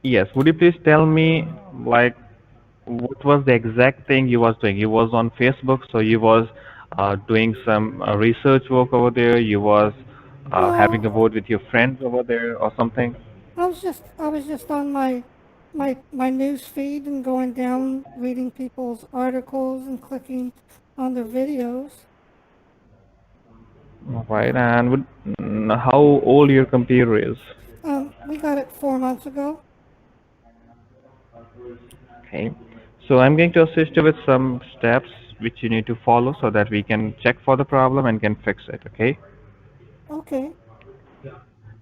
Yes, would you please tell me, like, what was the exact thing you was doing? You was on Facebook, so you was doing some research work over there. You was having a No, word with your friends over there or something. I was just on my news feed and going down reading people's articles and clicking on their videos. All right, and how old your computer is? We got it 4 months ago. Okay, so I'm going to assist you with some steps which you need to follow so that we can check for the problem and can fix it. Okay. Okay.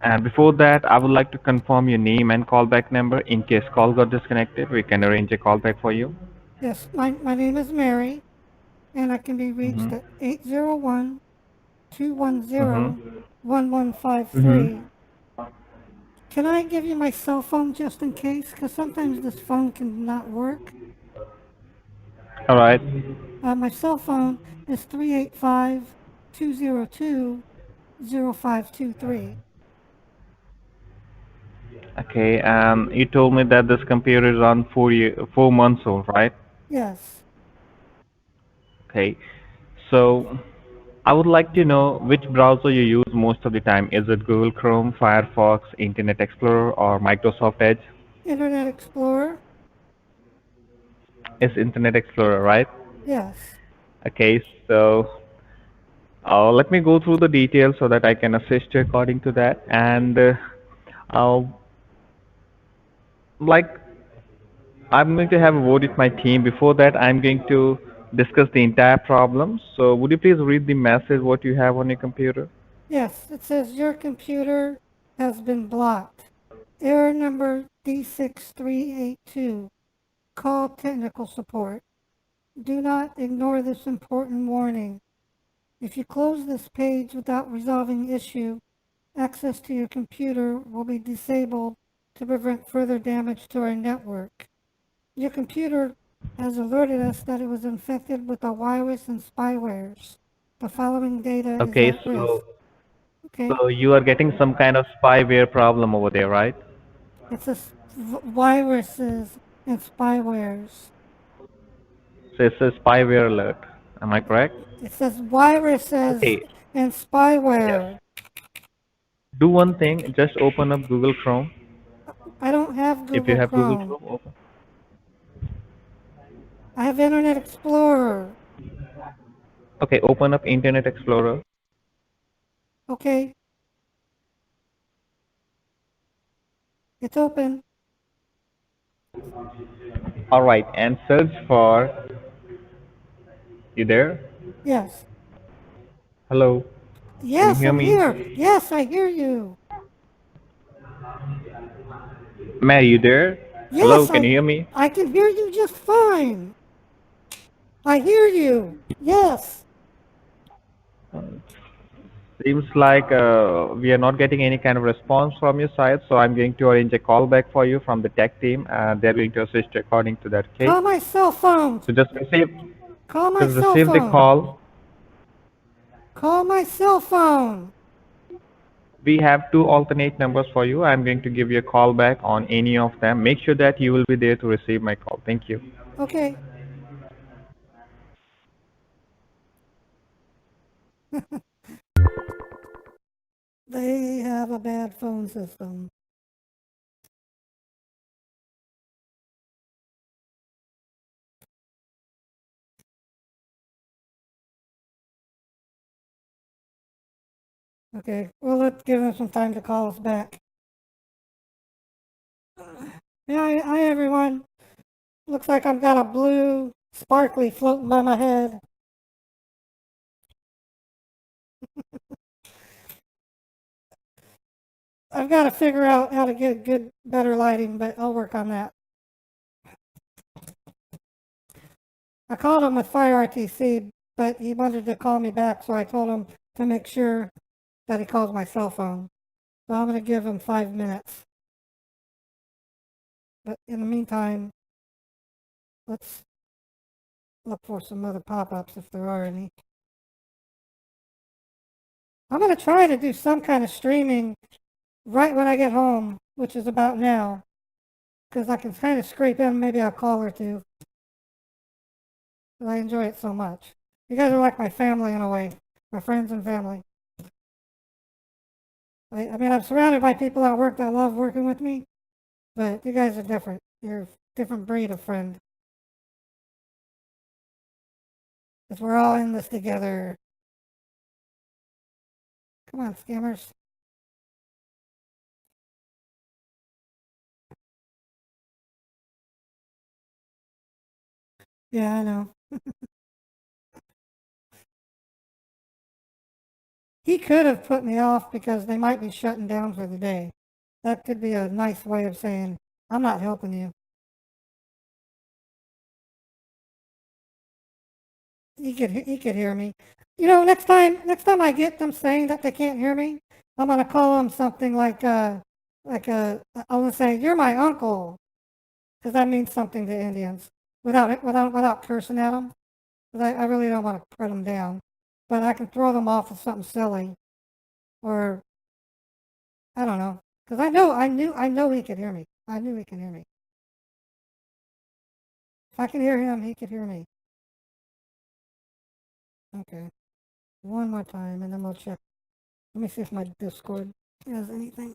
And before that, I would like to confirm your name and callback number in case call got disconnected. We can arrange a callback for you. Yes, my name is Mary, and I can be reached Mm-hmm. at 801 210 Mm-hmm. 1153. Mm-hmm. Can I give you my cell phone just in case? Because sometimes this phone can not work. All right. My cell phone is 385 202 0523. Okay. And you told me that this computer is on 4 months old, right? Yes. Okay. So I would like to know which browser you use most of the time. Is it Google Chrome, Firefox, Internet Explorer, or Microsoft Edge? Internet Explorer? It's Internet Explorer, right? Yes. Okay. So let me go through the details so that I can assist you according to that. And uh, like I'm going to have a word with my team. Before that, I'm going to discuss the entire problem. So would you please read the message what you have on your computer? Yes, it says your computer has been blocked. Error number D6382. Call technical support. Do not ignore this important warning. If you close this page without resolving issue, access to your computer will be disabled to prevent further damage to our network. Your computer has alerted us that it was infected with a virus and spywares. The following data is Okay, at risk. so Okay? so you are getting some kind of spyware problem over there, right? It says viruses and spywares. So it says spyware alert. Am I correct? It says viruses Okay. and Yes. spyware. Do one thing. Just open up Google Chrome. I don't have If you Google have Google Chrome. Chrome, open. I have Internet Explorer. Okay, open up Internet Explorer. Okay, it's open. All right, and search for. You there? Yes. Hello. Can you Yes, hear I'm me? here. Yes, I hear you. Mary, you there? Hello, Yes, can you I hear me? I can hear you just fine. I hear you. Yes. Seems like we are not getting any kind of response from your side, so I'm going to arrange a call back for you from the tech team, and they're going to assist you according to that. Okay? Call my cell phone. So Call my just cell receive the phone. call. Call my cell phone. We have two alternate numbers for you. I'm going to give you a call back on any of them. Make sure that you will be there to receive my call. Thank you. Okay. They have a bad phone system. Okay. Well, let's give them some time to call us back. Yeah, hi everyone. Looks like I've got a blue sparkly floating by my head. I've got to figure out how to get good, better lighting, but I'll work on that. I called him with Fire RTC, but he wanted to call me back, so I told him to make sure that he calls my cell phone. So I'm going to give him 5 minutes. But in the meantime, let's look for some other pop-ups if there are any. I'm going to try to do some kind of streaming right when I get home, which is about now. because I can kind of scrape in maybe a call or two. But I enjoy it so much. You guys are like my family in a way, my friends and family. I mean, I'm surrounded by people at work that love working with me, but you guys are different. You're a different breed of friend. Because we're all in this together. Come on, scammers. Yeah, I know. He could have put me off because they might be shutting down for the day. That could be a nice way of saying, I'm not helping you. He could hear me. You know, next time I get them saying that they can't hear me, I'm gonna call them something I'm gonna say, you're my uncle, because that means something to Indians, without cursing at them. 'Cause I really don't want to put them down, but I can throw them off with something silly, or I don't know, because I know he could hear me. I knew he could hear me. If I could hear him, he could hear me. Okay, one more time, and then we'll check. Let me see if my Discord has anything.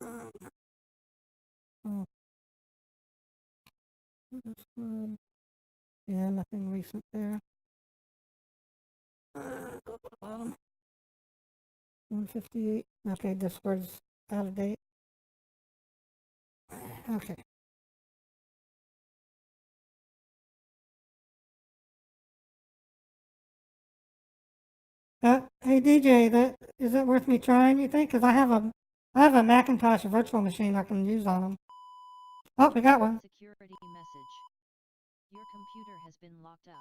Uh, oh, Discord. Yeah, nothing recent there. Go to the bottom. 158. Okay, Discord's out of date. Okay. Hey DJ, that is it worth me trying? You think? Because I have a Macintosh virtual machine I can use on them. Oh, we got one. Security message. Your computer has been locked up.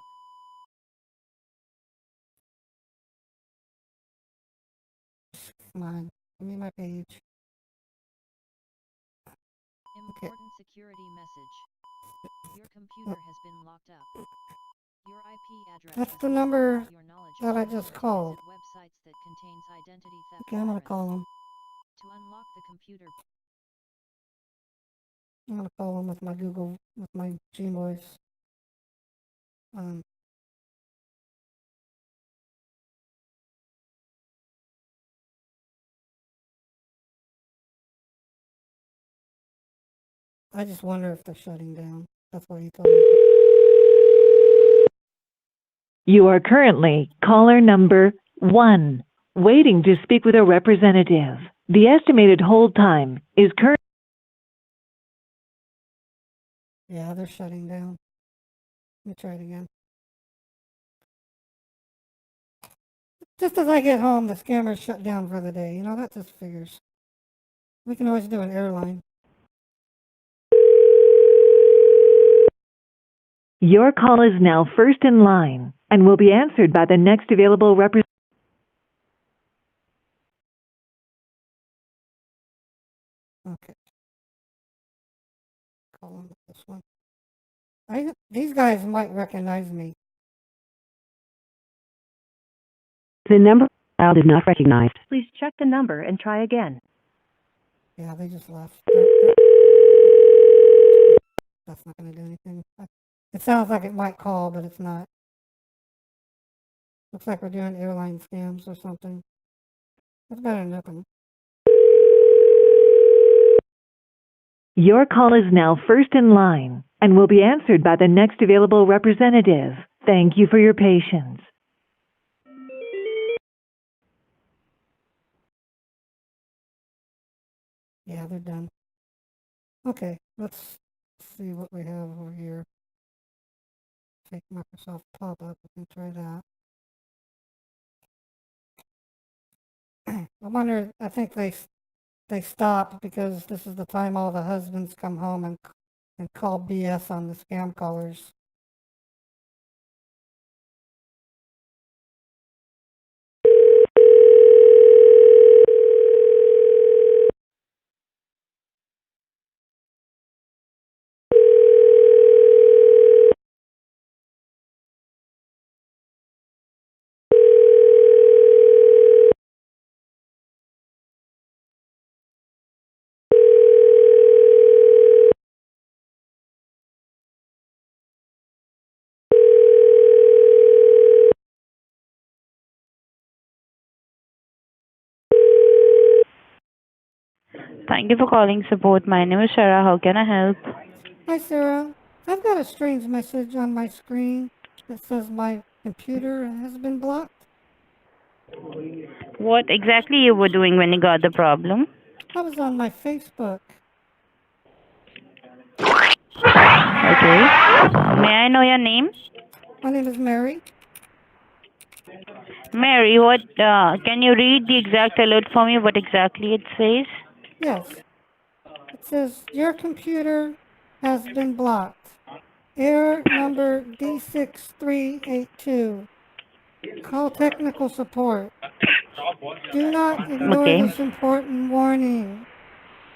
Come on, give me my page. Okay. Important security message. Your computer has been locked up. Your IP address That's is the locked number without your knowledge that or I ability just to called. visit websites that contains identity theft Okay, I'm gonna patterns. call them. To unlock the computer, I'm gonna call them with my Google, with my Gvoice. Um, I just wonder if they're shutting down. That's what he told me. You are currently caller number 1, waiting to speak with a representative. The estimated hold time is current. Yeah, they're shutting down. Let me try it again. Just as I get home, the scammers shut down for the day. You know, that just figures. We can always do an airline. Your call is now first in line and will be answered by the next available representative. Okay, call them with this one. These guys might recognize me. The number dialed is not recognized. Please check the number and try again. Yeah, they just left. That's not going to do anything. It sounds like it might call, but it's not. Looks like we're doing airline scams or something. That's better than nothing. Your call is now first in line and will be answered by the next available representative. Thank you for your patience. Yeah, they're done. Okay, let's see what we have over here. Fake Microsoft pop-up. We can try that. I wonder. I think they stopped because this is the time all the husbands come home and call BS on the scam callers. Thank you for calling support. My name is Shara. How can I help? Hi, Sarah. I've got a strange message on my screen that says my computer has been blocked. What exactly you were doing when you got the problem? I was on my Facebook. Okay. May I know your name? My name is Mary. Mary, what can you read the exact alert for me? What exactly it says? Yes. It says your computer has been blocked. Error number D6382. Call technical support. Do not ignore Okay. this important warning.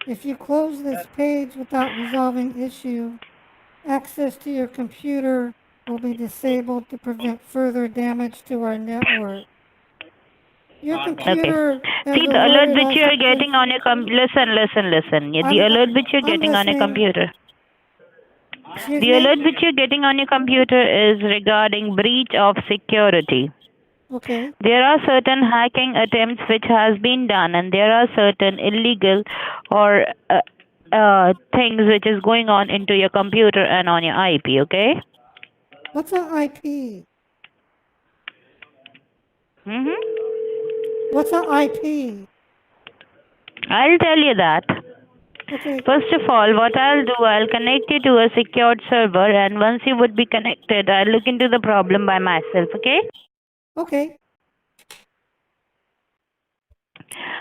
If you close this page without resolving issue, access to your computer will be disabled to prevent further damage to our network. Your Okay. computer has See the alert alerted which us you are of this. getting on your listen. The I'm, alert which you're I'm getting on your listening. computer. Excuse The me? alert which you're getting on your computer is regarding breach of security. Okay. There are certain hacking attempts which has been done, and there are certain illegal or things which is going on into your computer and on your IP. Okay. What's an IP? What's an IP? I'll tell you that. Okay. First of all, what I'll do, I'll connect you to a secured server, and once you would be connected, I'll look into the problem by myself. Okay. Okay.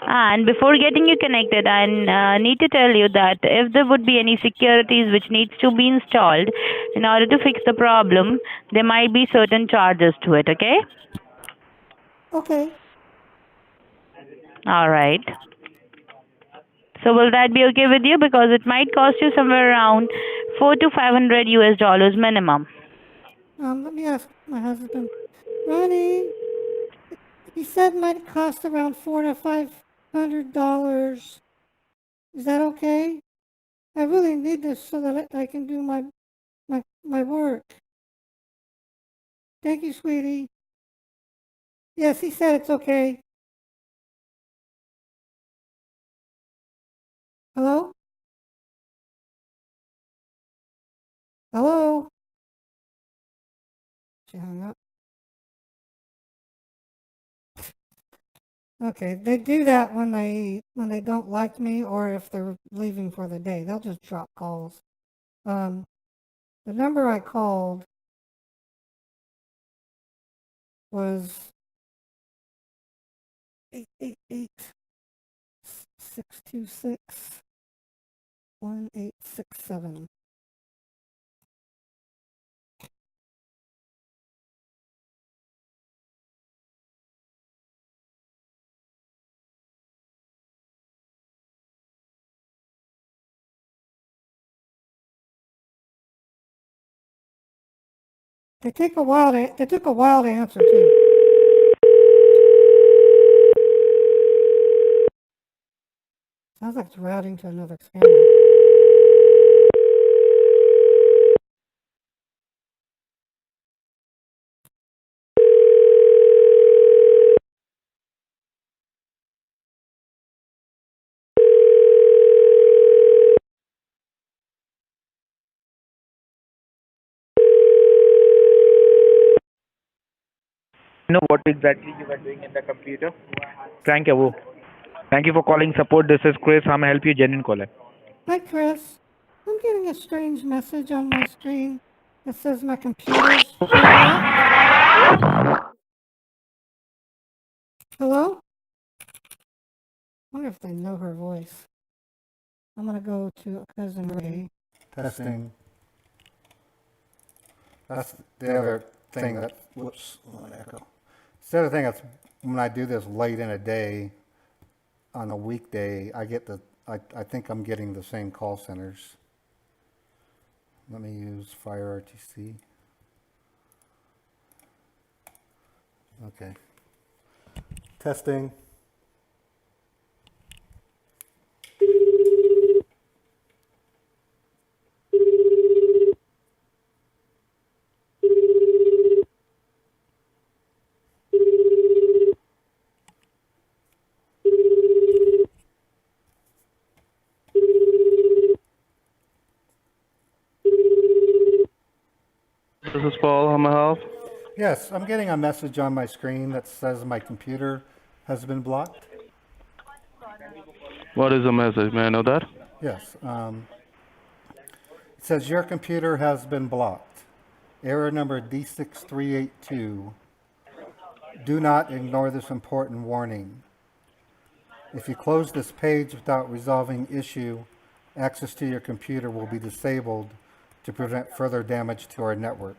And before getting you connected, I need to tell you that if there would be any securities which needs to be installed in order to fix the problem, there might be certain charges to it, okay? Okay. All right. So will that be okay with you? Because it might cost you somewhere around $400 to $500 minimum. Let me ask my husband. Ronnie, he said it might cost around $400 to $500. Is that okay? I really need this so that I can do my work. Thank you, sweetie. Yes, he said it's okay. Hello? Hello? She hung up. Okay, they do that when they don't like me or if they're leaving for the day. They'll just drop calls. The number I called was 888-626-1867. They took a while to answer too. Sounds like it's routing to another scammer. Know what exactly you were doing in the computer? Thank you. Thank you for calling support. This is Chris. How may I help you? Genuine caller. Hi, Chris. I'm getting a strange message on my screen that says my computer's been blocked. Hello? I wonder if they know her voice. I'm gonna go to Cousin Ray. Testing. That's the other thing that, whoops, echo. It's the other thing that's, when I do this late in a day, on a weekday, I think I'm getting the same call centers. Let me use Fire RTC. Okay. Testing. This is Paul. How may I help? Yes, I'm getting a message on my screen that says my computer has been blocked. What is the message? May I know that? Yes, it says your computer has been blocked. Error number D6382. Do not ignore this important warning. If you close this page without resolving issue, access to your computer will be disabled to prevent further damage to our network.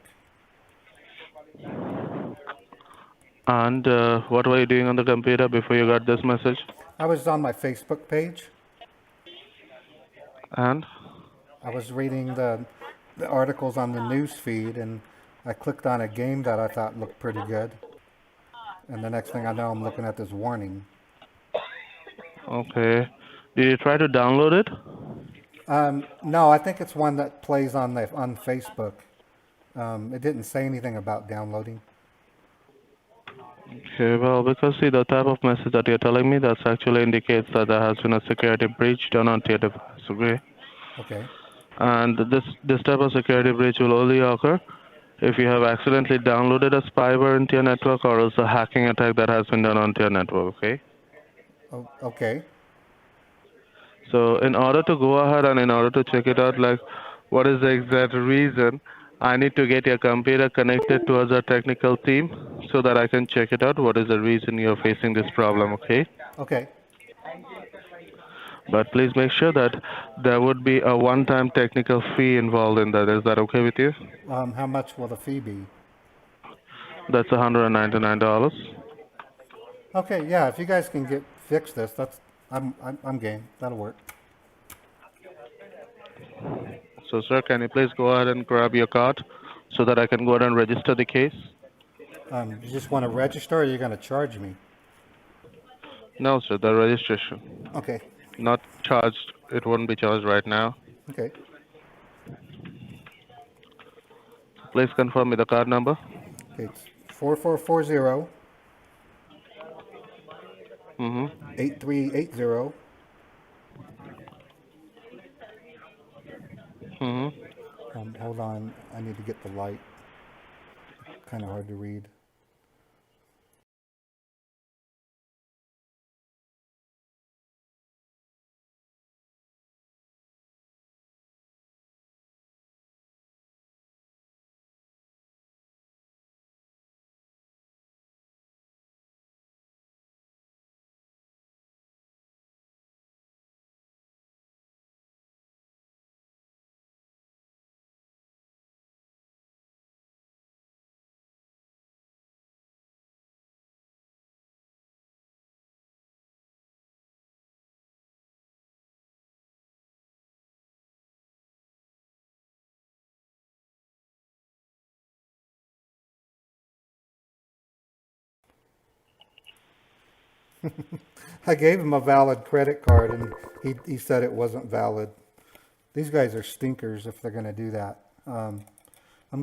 And what were you doing on the computer before you got this message? I was on my Facebook page. And I was reading the articles on the news feed, and I clicked on a game that I thought looked pretty good. And the next thing I know, I'm looking at this warning. okay, did you try to download it? No, I think it's one that plays on Facebook. It didn't say anything about downloading. Okay, well, because see the type of message that you're telling me, that actually indicates that there has been a security breach done onto your device. Okay, Okay. and this type of security breach will only occur if you have accidentally downloaded a spyware into your network or else a hacking attack that has been done onto your network. Okay. Oh, okay. So in order to go ahead and in order to check it out, like what is the exact reason, I need to get your computer connected towards our technical team so that I can check it out. What is the reason you're facing this problem, okay? Okay. But please make sure that there would be a one-time technical fee involved in that. Is that okay with you? How much will the fee be? That's $199. Okay, yeah, if you guys can fix this, I'm game. That'll work. So, sir, can you please go ahead and grab your card so that I can go ahead and register the case? You just want to register, or you're going to charge me? No, sir, the registration. Okay. Not charged. It won't be charged right now. Okay. Please confirm me the card number. Okay, it's 4440 Mm-hmm. 8380 Mm-hmm. Hold on, I need to get the light. Kind of hard to read. I gave him a valid credit card, and he said it wasn't valid. These guys are stinkers if they're going to do that. I'm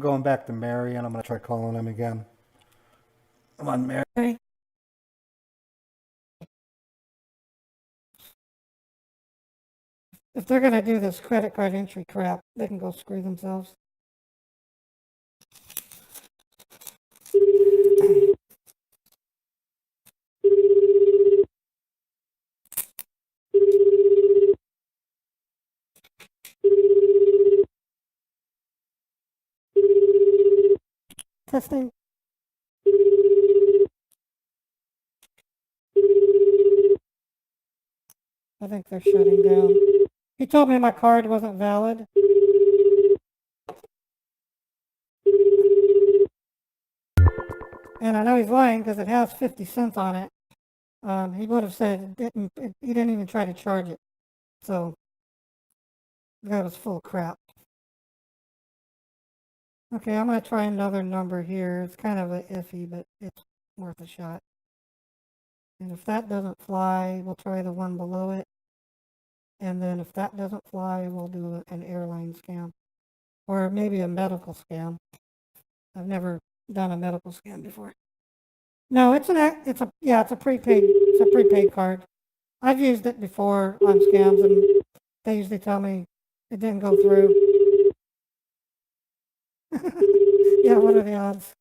going back to Mary, and I'm going to try calling him again. Come on, Mary. Okay. If they're gonna do this credit card entry crap, they can go screw themselves. Testing. I think they're shutting down. He told me my card wasn't valid. And I know he's lying because it has 50 cents on it. He would have said he didn't even try to charge it. So that was full of crap. Okay, I'm going to try another number here. It's kind of a iffy, but it's worth a shot. And if that doesn't fly, we'll try the one below it. And then if that doesn't fly, we'll do an airline scam. Or maybe a medical scam. I've never done a medical scam before. No, it's a prepaid card. I've used it before on scams, and they usually tell me it didn't go through. Yeah, what are the odds?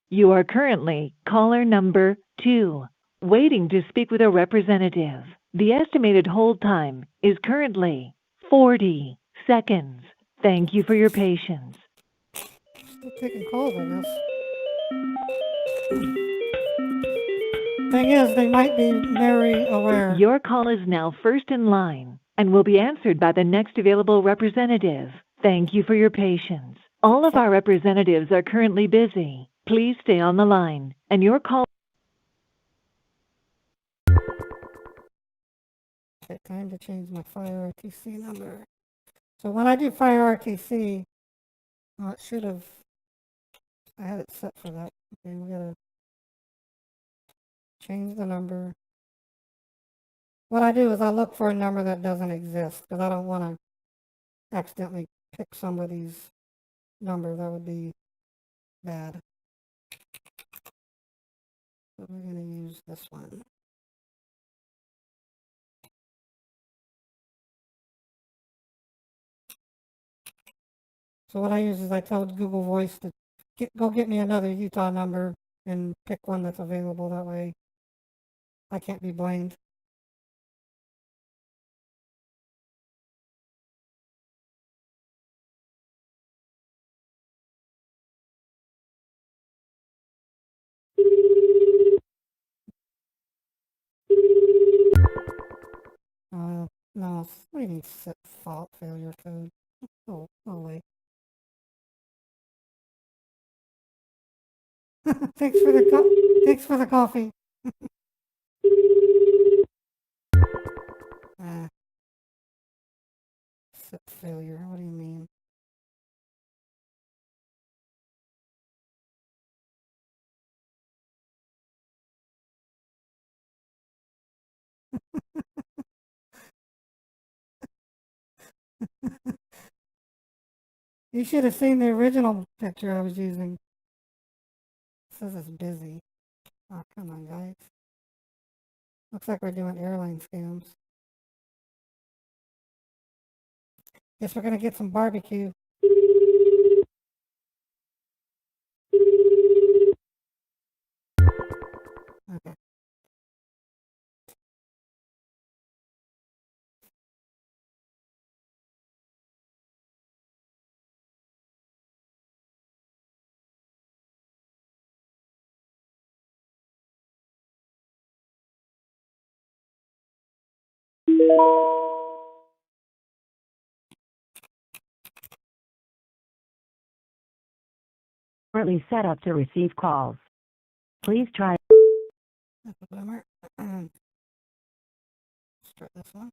You are currently caller number 2, waiting to speak with a representative. The estimated hold time is currently 40 seconds. Thank you for your patience. Still taking calls, I guess. Thing is, they might be very aware. Your call is now first in line and will be answered by the next available representative. Thank you for your patience. All of our representatives are currently busy. Please stay on the line, and your call. Okay, time to change my Fire RTC number. So when I do Fire RTC, it should have, I had it set for that. Okay, we gotta change the number. What I do is I look for a number that doesn't exist because I don't want to accidentally pick somebody's number. That would be bad. So we're going to use this one. So what I use is I tell Google Voice to go get me another Utah number and pick one that's available. That way I can't be blamed. No, what do you mean set fault failure code? Oh wait. Thanks for the coffee. Ah, set failure. What do you mean? You should have seen the original picture I was using. It says it's busy. Oh, come on, guys. Looks like we're doing airline scams. Guess we're gonna get some barbecue. Okay. Currently set up to receive calls. Please try. That's a bummer. Let's try this one.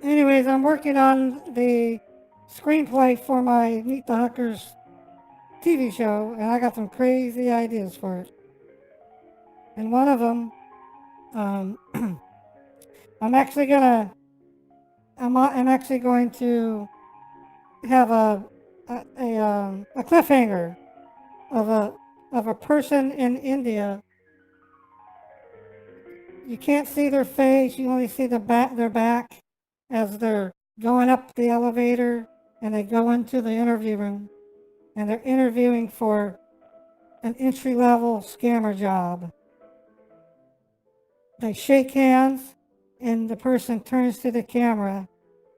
Anyways, I'm working on the screenplay for my Meet the Huckers TV show, and I got some crazy ideas for it. And one of them, I'm actually gonna, I'm actually going to have a cliffhanger of a person in India. You can't see their face; you only see their back, as they're going up the elevator, and they go into the interview room, and they're interviewing for an entry-level scammer job. They shake hands, and the person turns to the camera,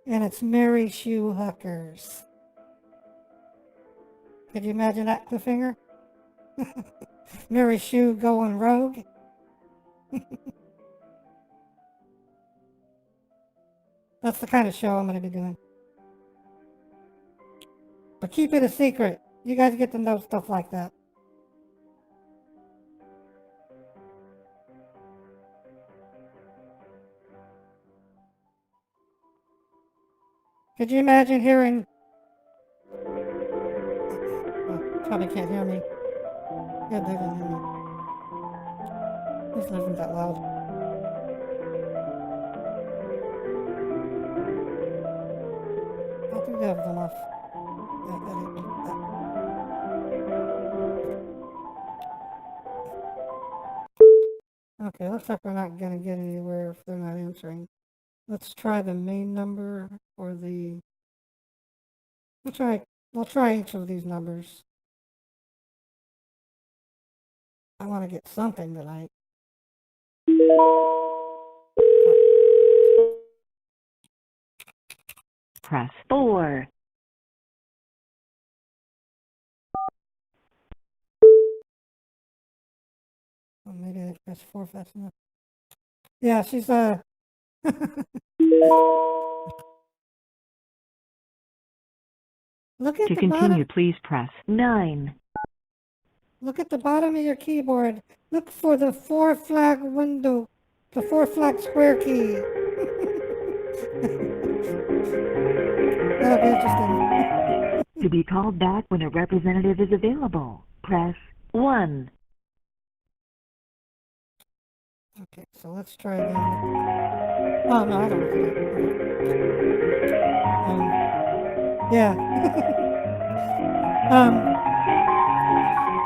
and it's Mary Shoo Huckers. Could you imagine that cliffhanger? Mary Shoo going rogue? That's the kind of show I'm going to be doing. But keep it a secret. You guys get to know stuff like that. Could you imagine hearing... Oh, probably can't hear me. Yeah, they didn't hear me. This isn't that loud. I do have them off. Okay, looks like we're not going to get anywhere if they're not answering. Let's try the main number or the... We'll try each of these numbers. I want to get something tonight. Press 4. Oh, maybe I pressed 4 fast enough. Yeah, she's Look at To the continue, bottom. please press 9. Look at the bottom of your keyboard. Look for the 4 flag window, the 4 flag square key. That'll be interesting. To be called back when a representative is available, press 1. Okay, so let's try again. Oh no, I don't want to do that. Yeah.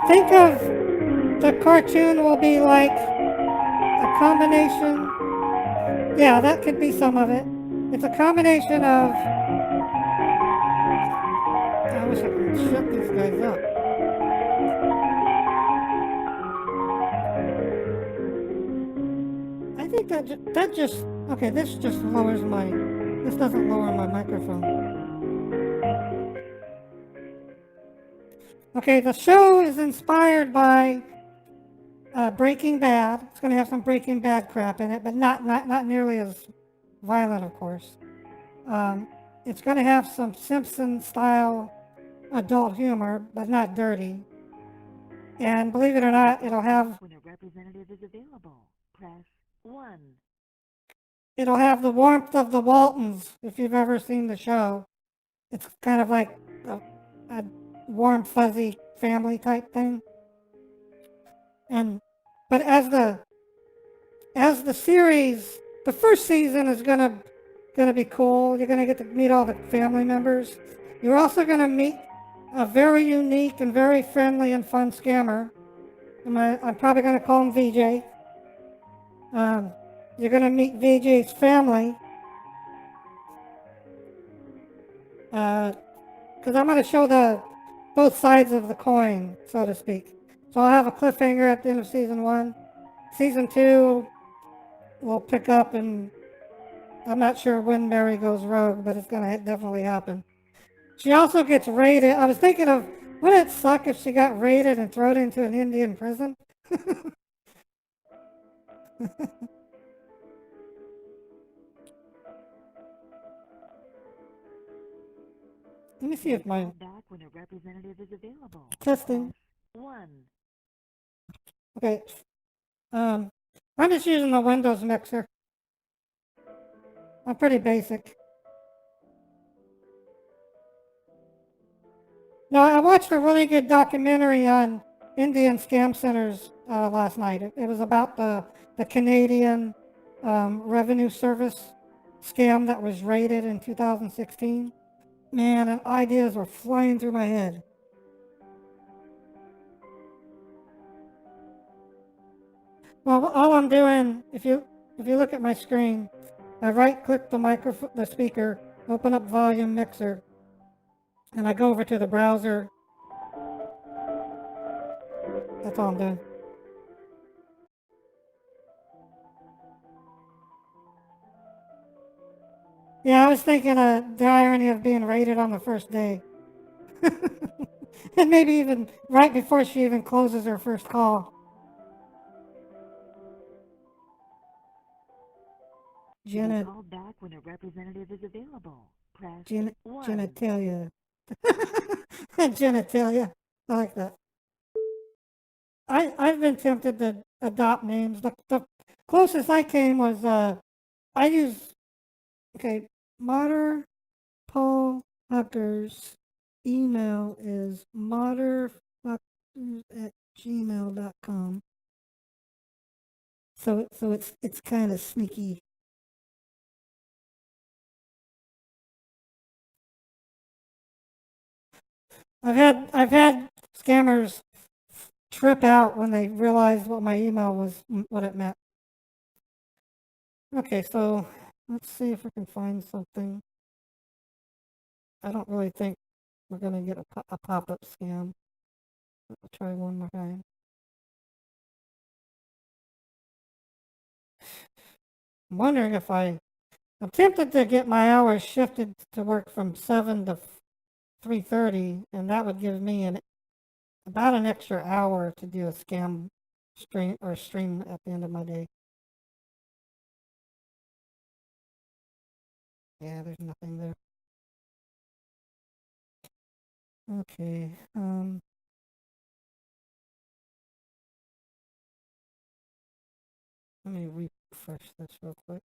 Think of the cartoon will be like a combination. Yeah, that could be some of it. It's a combination of... I wish I could shut these guys up. I think that just... Okay, this just lowers my... This doesn't lower my microphone. Okay, the show is inspired by Breaking Bad. It's going to have some Breaking Bad crap in it, but not nearly as violent, of course. It's going to have some Simpson-style adult humor, but not dirty. And believe it or not, it'll have... When a representative is available, press 1. It'll have the warmth of the Waltons, if you've ever seen the show. It's kind of like a warm, fuzzy family type thing. But as the series, the first season is gonna be cool. You're gonna get to meet all the family members. You're also gonna meet a very unique and very friendly and fun scammer. I'm probably gonna call him VJ. You're gonna meet VJ's family. Because I'm gonna show both sides of the coin, so to speak. So I'll have a cliffhanger at the end of season 1. Season 2, we'll pick up, and I'm not sure when Mary goes rogue, but it's gonna definitely happen. She also gets raided. I was thinking of, wouldn't it suck if she got raided and thrown into an Indian prison? Let me see if my... Back when a representative is available. Testing. 1. Okay. I'm just using the Windows mixer. I'm pretty basic. No, I watched a really good documentary on Indian scam centers last night. It was about the Canadian Revenue Service scam that was raided in 2016. Man, and ideas were flying through my head. Well, all I'm doing, if you look at my screen, I right-click the speaker, open up Volume Mixer, and I go over to the browser. That's all I'm doing. Yeah, I was thinking the irony of being raided on the first day. And maybe even right before she even closes her first call. To be Jenna, called back when a representative is available, press Jenna, 1. genitalia. Genitalia. I like that. I've been tempted to adopt names. The closest I came was I use okay, Mater Paul Huckers email is materfuckers@gmail.com. So it's kind of sneaky. I've had scammers trip out when they realized what my email was, what it meant. Okay, so let's see if we can find something. I don't really think we're gonna get a pop-up scam. I'll try one more time. I'm wondering if I'm tempted to get my hours shifted to work from 7 to 3:30, and that would give me about an extra hour to do a scam stream at the end of my day. Yeah, there's nothing there. Okay, let me refresh this real quick.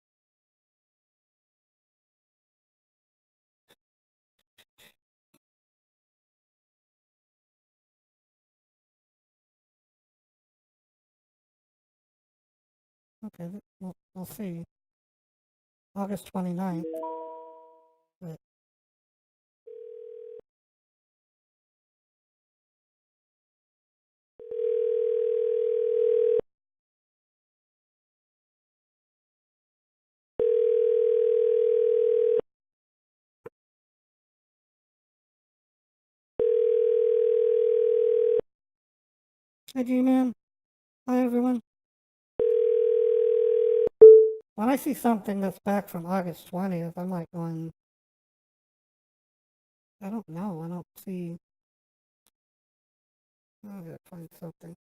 Okay, we'll see. August 29th. But hi, G-Man. Hi, everyone. When I see something that's back from August 20th, I'm like going, I don't know. I don't see. I gotta find something.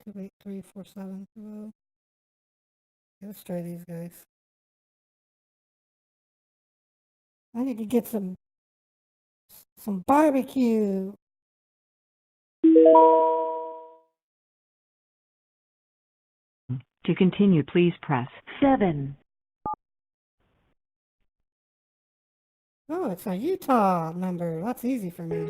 Two eight three four seven two zero. Let's try these guys. I need to get some barbecue. To continue, please press 7. Oh, it's a Utah number. That's easy for me.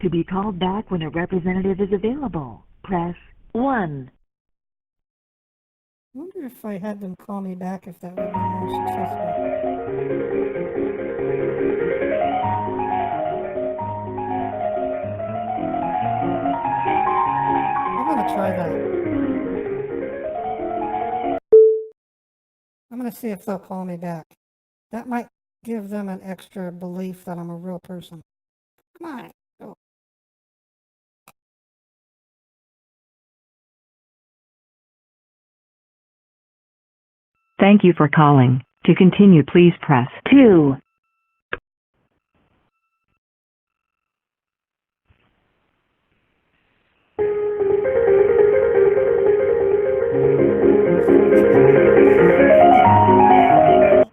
To be called back when a representative is available, press 1. I wonder if I had them call me back, if that would be more successful. I'm gonna try that. I'm gonna see if they'll call me back. That might give them an extra belief that I'm a real person. Come on. Go. Thank you for calling. To continue, please press 2.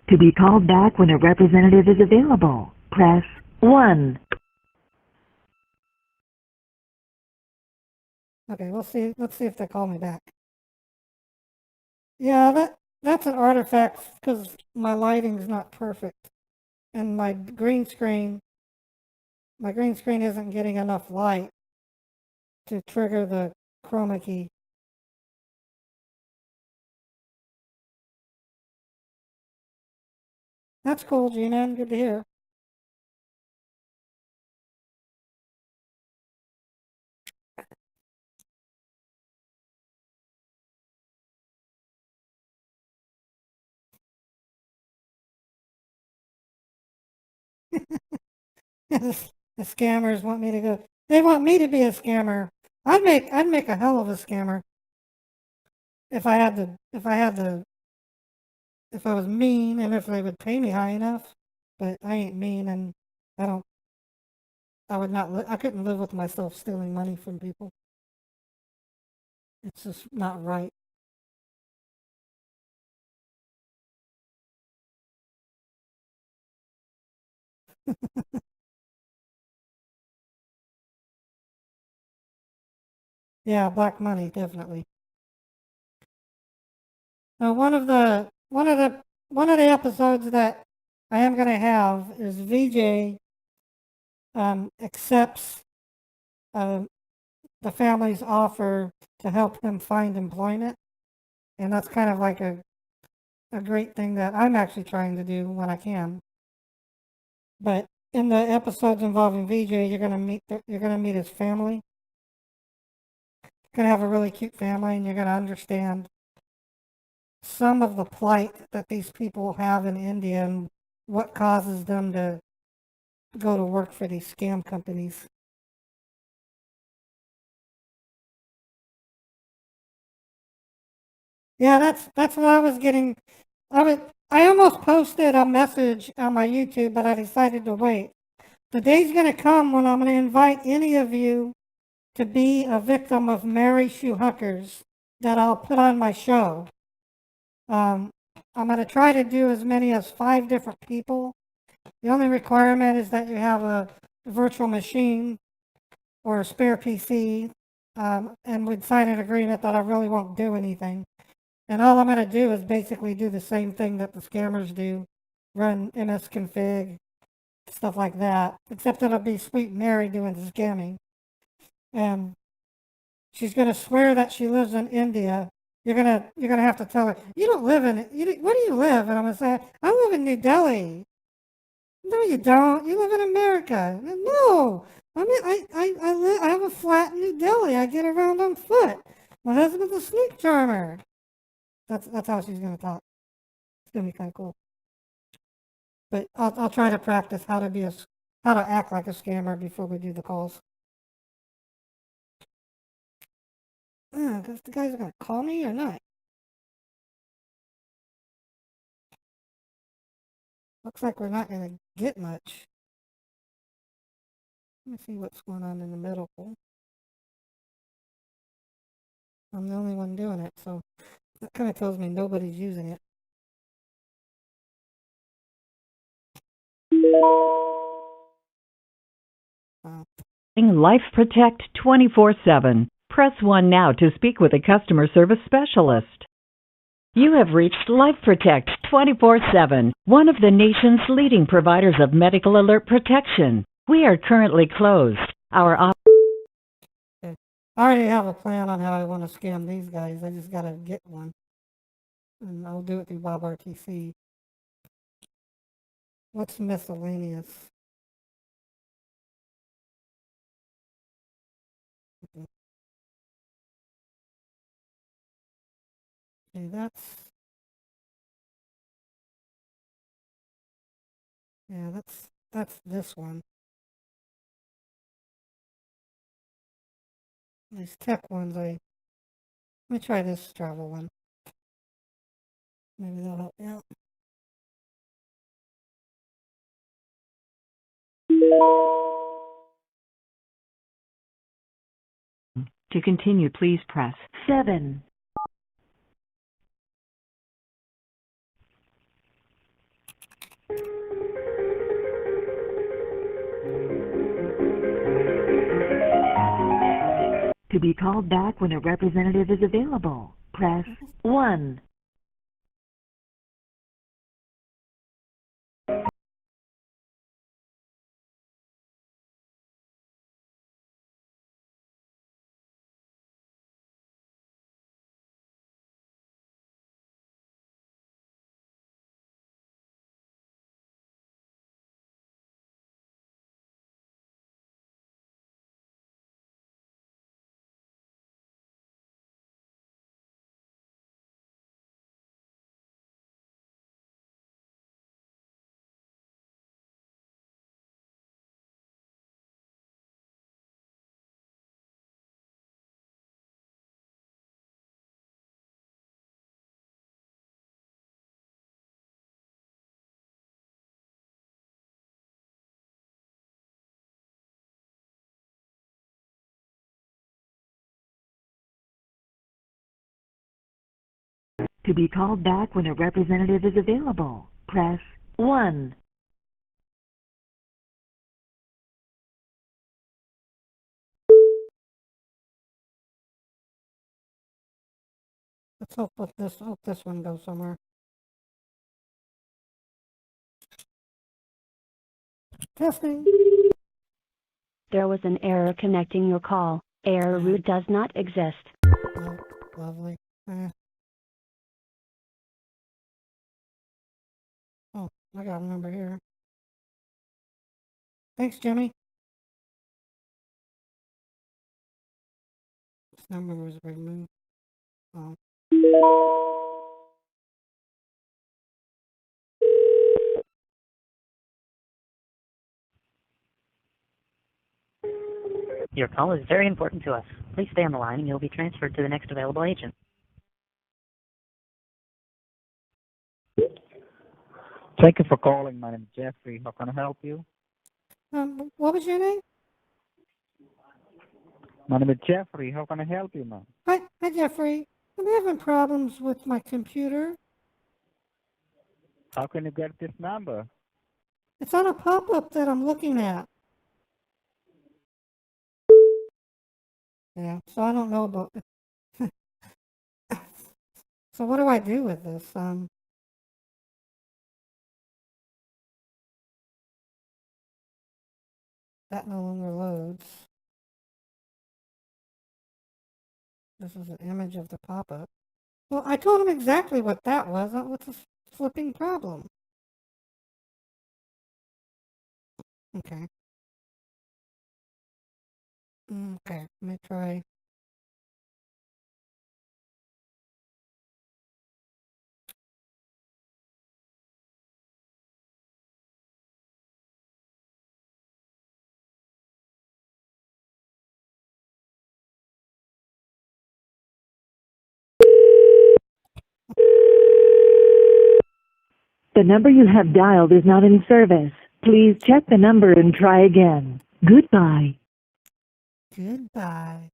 To be called back when a representative is available, press 1. Okay, we'll see. Let's see if they call me back. Yeah, that's an artifact because my lighting's not perfect, and my green screen isn't getting enough light to trigger the chroma key. That's cool, G-Man. Good to hear. The scammers want me to go. They want me to be a scammer. I'd make a hell of a scammer if I had the if I was mean and if they would pay me high enough. But I ain't mean, and I don't. I would not. I couldn't live with myself stealing money from people. It's just not right. Yeah, black money definitely. Now, one of the episodes that I am going to have is VJ accepts the family's offer to help him find employment, and that's kind of like a great thing that I'm actually trying to do when I can. But in the episodes involving VJ, you're gonna meet his family. You're gonna have a really cute family, and you're gonna understand some of the plight that these people have in India and what causes them to go to work for these scam companies. Yeah, that's what I was getting. I almost posted a message on my YouTube, but I decided to wait. The day's gonna come when I'm gonna invite any of you to be a victim of Mary Shoo Huckers that I'll put on my show. I'm gonna try to do as many as 5 different people. The only requirement is that you have a virtual machine or a spare PC, and we'd sign an agreement that I really won't do anything. And all I'm going to do is basically do the same thing that the scammers do, run msconfig, stuff like that, except it'll be Sweet Mary doing the scamming. And she's going to swear that she lives in India. You're gonna have to tell her, you don't live in it. Where do you live? And I'm going to say, I live in New Delhi. No, you don't. You live in America. No, I mean, I have a flat in New Delhi. I get around on foot. My husband's a sneak charmer. That's how she's gonna talk. It's gonna be kind of cool. But I'll try to practice how to act like a scammer before we do the calls. Because the guys are gonna call me or not. Looks like we're not gonna get much. Let me see what's going on in the middle. I'm the only one doing it, so that kind of tells me nobody's using it. Life Protect 24/7. Press 1 now to speak with a customer service specialist. You have reached Life Protect 24/7, one of the nation's leading providers of medical alert protection. We are currently closed. Okay. I already have a plan on how I want to scam these guys. I just gotta get one. And I'll do it through Bob RTC. What's miscellaneous? Okay, that's this one. These tech ones, let me try this travel one. Maybe that'll help me out. To continue, please press 7. To be called back when a representative is available, press 1. To be called back when a representative is available, press 1. Let's hope this one goes somewhere. Testing. There was an error connecting your call. Error route does not exist. Oh, lovely. Oh, I got a number here. Thanks, Jimmy. This number was removed. Oh. Your call is very important to us. Please stay on the line and you'll be transferred to the next available agent. Thank you for calling. My name is Jeffrey. How can I help you? What was your name? My name is Jeffrey. How can I help you, ma'am? Hi, Jeffrey. I'm having problems with my computer. How can you get this number? It's on a pop-up that I'm looking at. Yeah, so I don't know about it. So what do I do with this? That no longer loads. This is an image of the pop-up. Well, I told him exactly what that was. What's the flipping problem? Okay. Okay, let me try. The number you have dialed is not in service. Please check the number and try again. Goodbye. Goodbye.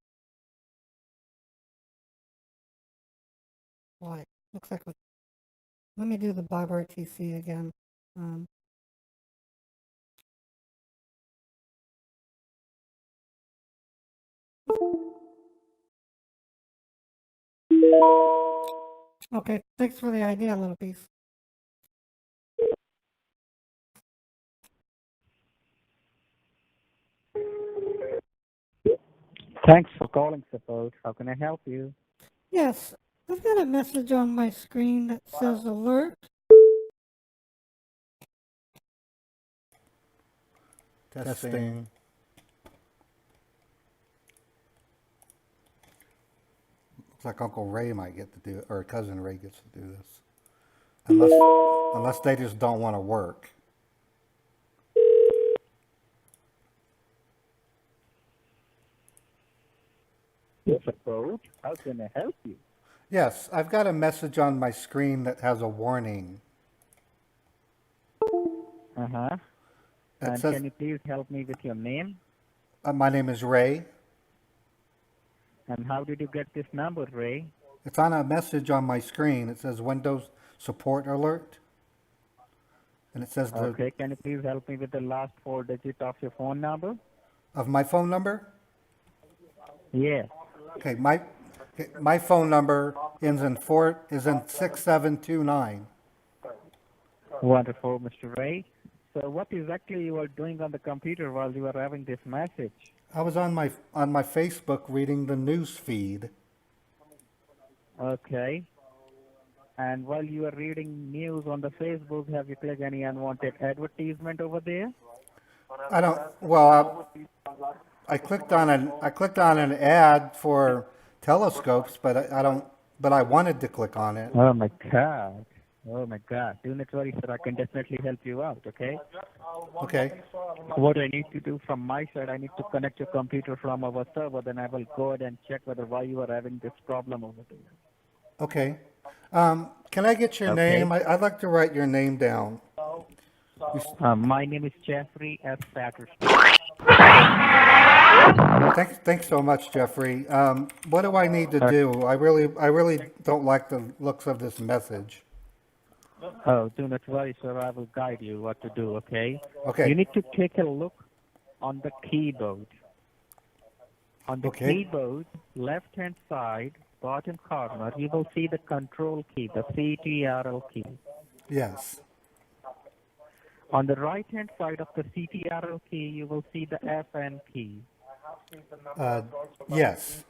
Boy, looks like let me do the Bob RTC again. Okay, thanks for the idea, little piece. Thanks for calling support. How can I help you? Yes, I've got a message on my screen that says alert. Testing. Looks like Uncle Ray might get to do it, or Cousin Ray gets to do this. Unless they just don't want to work. Support. How can I help you? Yes, I've got a message on my screen that has a warning. Uh-huh. It And says, can you please help me with your name? my name is Ray. And how did you get this number, Ray? It's on a message on my screen. It says Windows Support Alert. And it says Okay, can you please help me with the last 4 digits of your phone number? of my phone number? Yes. Okay, my phone number is in 6729. Wonderful, Mr. Ray. So what exactly you were doing on the computer while you were having this message? I was on my Facebook reading the news feed. Okay. And while you were reading news on the Facebook, have you clicked any unwanted advertisement over there? I don't. Well, I clicked on an ad for telescopes, but I don't. But I wanted to click on it. Oh my God. Oh my God. Do not worry, sir. I can definitely help you out, okay? Okay. What I need to do from my side, I need to connect your computer from our server, then I will go ahead and check why you are having this problem over there. Okay. Can I get your Okay. name? I'd like to write your name down. My name is Jeffrey S. Patterson. Thanks so much, Jeffrey. What do I need to do? I really don't like the looks of this message. Oh, do not worry, sir. I will guide you what to do, okay? Okay. You need to take a look on the keyboard. On the Okay. keyboard, left-hand side, bottom corner, you will see the control key, the CTRL key. Yes. On the right-hand side of the CTRL key, you will see the FN key. Yes.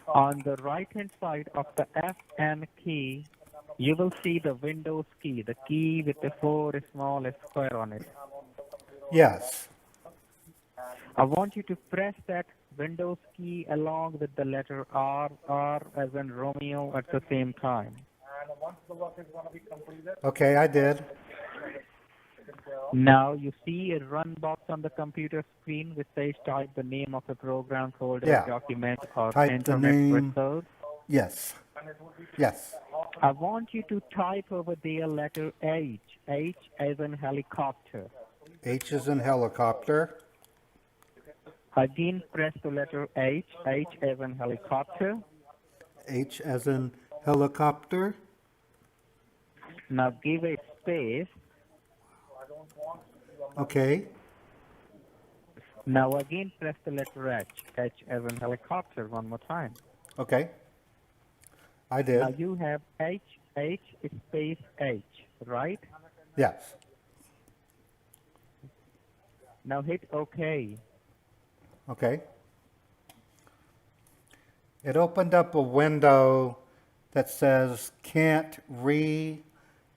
On the right-hand side of the FN key, you will see the Windows key, the key with the 4 small square on it. Yes. I want you to press that Windows key along with the letter R as in Romeo at the same time. Okay, I did. Now you see a run box on the computer screen which says type the name of the program, folder, Yeah. document, or Type the internet name. resource. Yes. Yes. I want you to type over there letter H, H as in helicopter. H is in helicopter. Again, press the letter H, H as in helicopter. H as in helicopter. Now give a space. Okay. Now again, press the letter H, H as in helicopter one more time. Okay. I Now did. you have H, H space H, right? Yes. Now hit OK. Okay. It opened up a window that says can't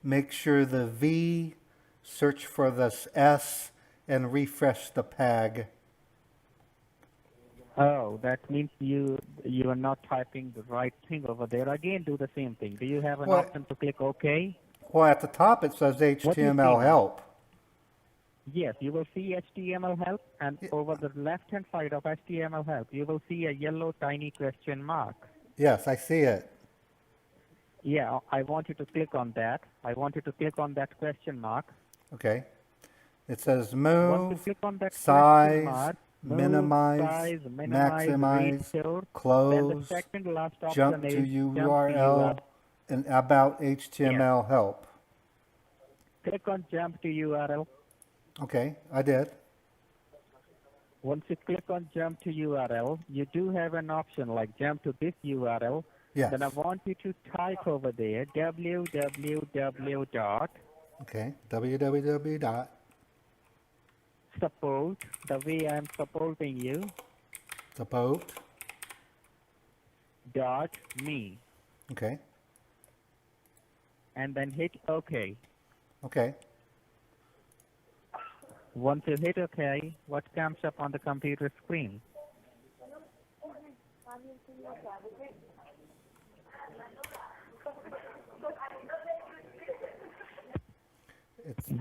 make sure the V, search for the S, and refresh the PAG. Oh, that means you are not typing the right thing over there. Again, do the same thing. Do you have an What? option to click OK? Well, at the top it says What do you HTML see? help. Yes, you will see HTML help, and over the left-hand side of HTML help, you will see a yellow tiny question mark. Yes, I see it. Yeah, I want you to click on that. I want you to click on that question mark. Okay. It says Once you move, click on that question size, mark, move, minimize, size, minimize, maximize, restore. Then the close, second last option jump to is jump to URL, and about HTML help. Click on jump to URL. Okay, I did. Once you click on jump to URL, you do have an option like jump to this URL. Yes. Then I want you to type over there www dot Okay, www dot support, the way I'm supporting you, support. dot me, Okay, and then hit OK. okay. Once you hit OK, what comes up on the computer screen?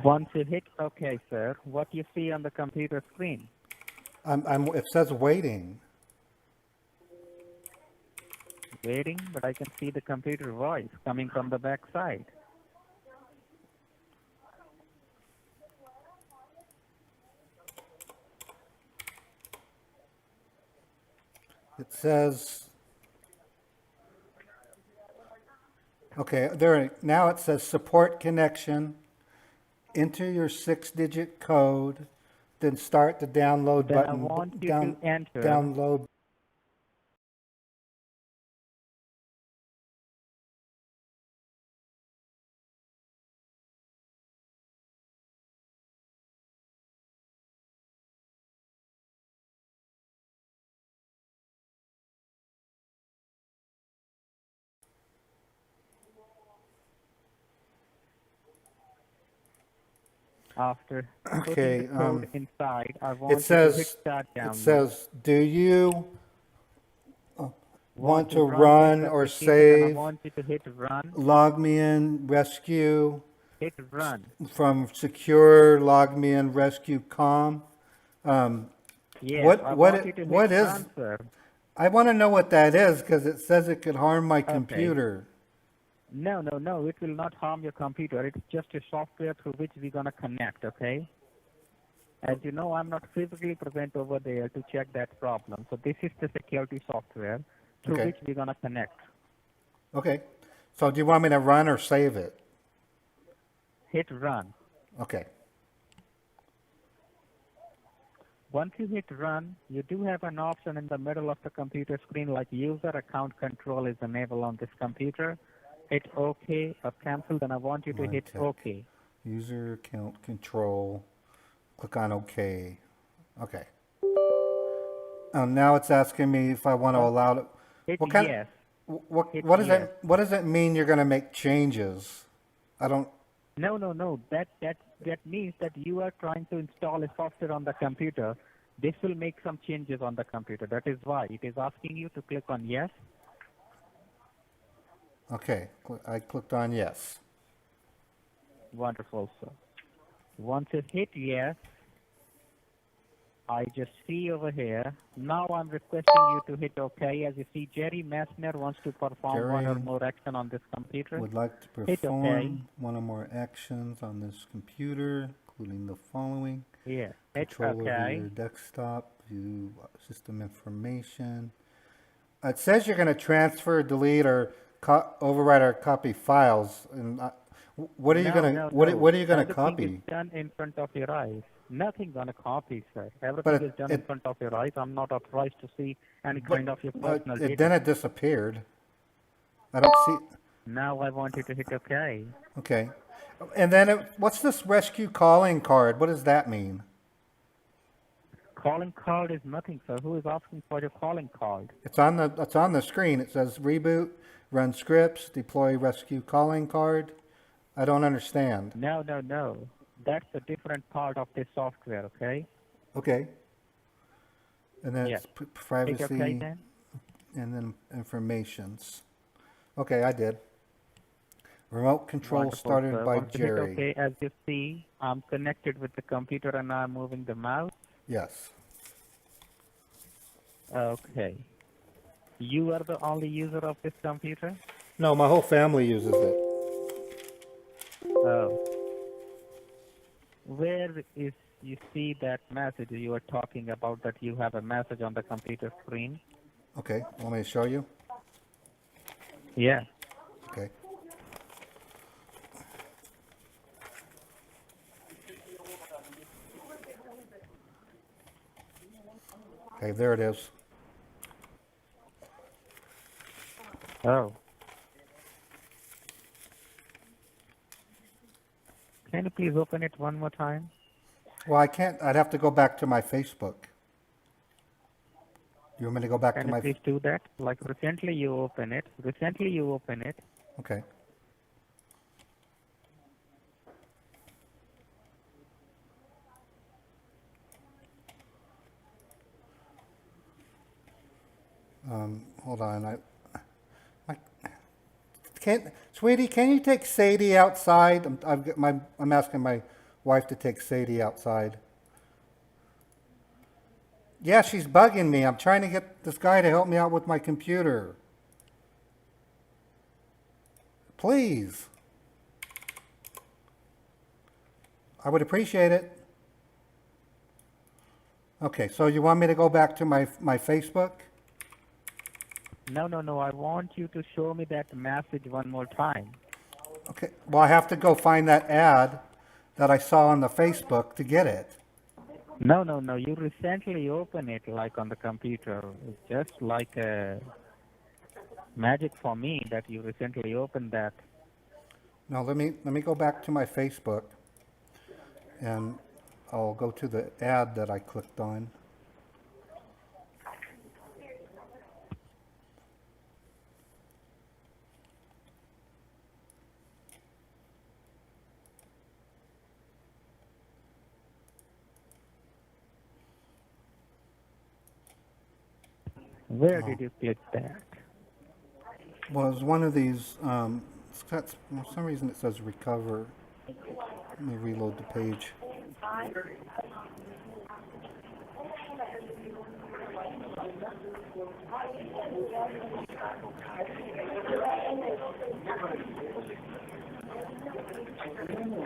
Once you hit OK, sir, what you see on the computer screen? It says waiting. Waiting, but I can see the computer voice coming from the back side. It says, okay, now it says support connection, enter your 6-digit code, then start the download Then I button. want you to enter. Download. After putting the Okay, code inside, I it want you to hit says, start it download. says, do you Want want to to run this run or application, then I save want you to hit run. log me in rescue Hit run. from secure log me in rescue com? Um, Yes, I want you to hit what is, run, sir. I want to know what that is because it says it could harm my Okay. computer. No, no, no. It will not harm your computer. It's just a software through which we're going to connect, okay? As you know, I'm not physically present over there to check that problem. So this is the security software through Okay. which we're going to connect. Okay. So do you want me to run or save it? Hit run. Okay. Once you hit run, you do have an option in the middle of the computer screen like user account control is enabled on this computer. Hit OK or cancel, then I want you to hit Tech. OK. User account control. Click on OK. Okay. Now it's asking me if I want to allow it. Hit What kind? yes. What Hit what does yes. that what does it mean? You're going to make changes? I don't. No, no, no. That means that you are trying to install a software on the computer. This will make some changes on the computer. That is why it is asking you to click on yes. Okay. I clicked on yes. Wonderful, sir. Once you hit yes, I just see over here. Now I'm requesting you to hit OK. As you see, Jerry Messner wants to perform one or Jerry more action on this computer. would like to Hit OK. perform one or more actions on this computer, including the following. Yeah. Hit Control over OK. your desktop, view system information. It says you're going to transfer, delete, or overwrite or copy files. And what are you going to what are you going to copy? Everything is done in front of your eyes. Nothing gonna copy, sir. But Everything is done in front of your eyes. I'm not authorized to see any kind of your personal data. Then it disappeared. I don't see. Now I want you to hit OK. Okay. And then what's this rescue calling card? What does that mean? Calling card is nothing, sir. Who is asking for your calling card? It's on the screen. It says reboot, run scripts, deploy rescue calling card. I don't understand. No, no, no. That's a different part of this software, okay? Okay. And then Yes. it's privacy, Hit OK then. and then informations. Okay, I did. Remote control Wonderful, started sir. by Once you hit Jerry. OK, as you see, I'm connected with the computer and I'm moving the mouse. Yes. Okay. You are the only user of this computer? No, my whole family uses it. Oh. Where is you see that message you are talking about that you have a message on the computer screen? Okay, want me to show you? Yeah. Okay. Okay, there it is. Oh. Can you please open it one more time? Well, I can't. I'd have to go back to my Facebook. You want me to go back Can to you my? please do that? Like recently you open it. Recently you open it. Okay. Hold on. Sweetie, can you take Sadie outside? I'm asking my wife to take Sadie outside. Yeah, she's bugging me. I'm trying to get this guy to help me out with my computer. Please. I would appreciate it. Okay, so you want me to go back to my Facebook? No, no, no. I want you to show me that message one more time. Okay, well, I have to go find that ad that I saw on the Facebook to get it. No, no, no. You recently opened it like on the computer. It's just like a magic for me that you recently opened that. Now let me go back to my Facebook and I'll go to the ad that I clicked on. Where Oh. did you click that? Well, it's one of these, for some reason it says recover. Let me reload the page.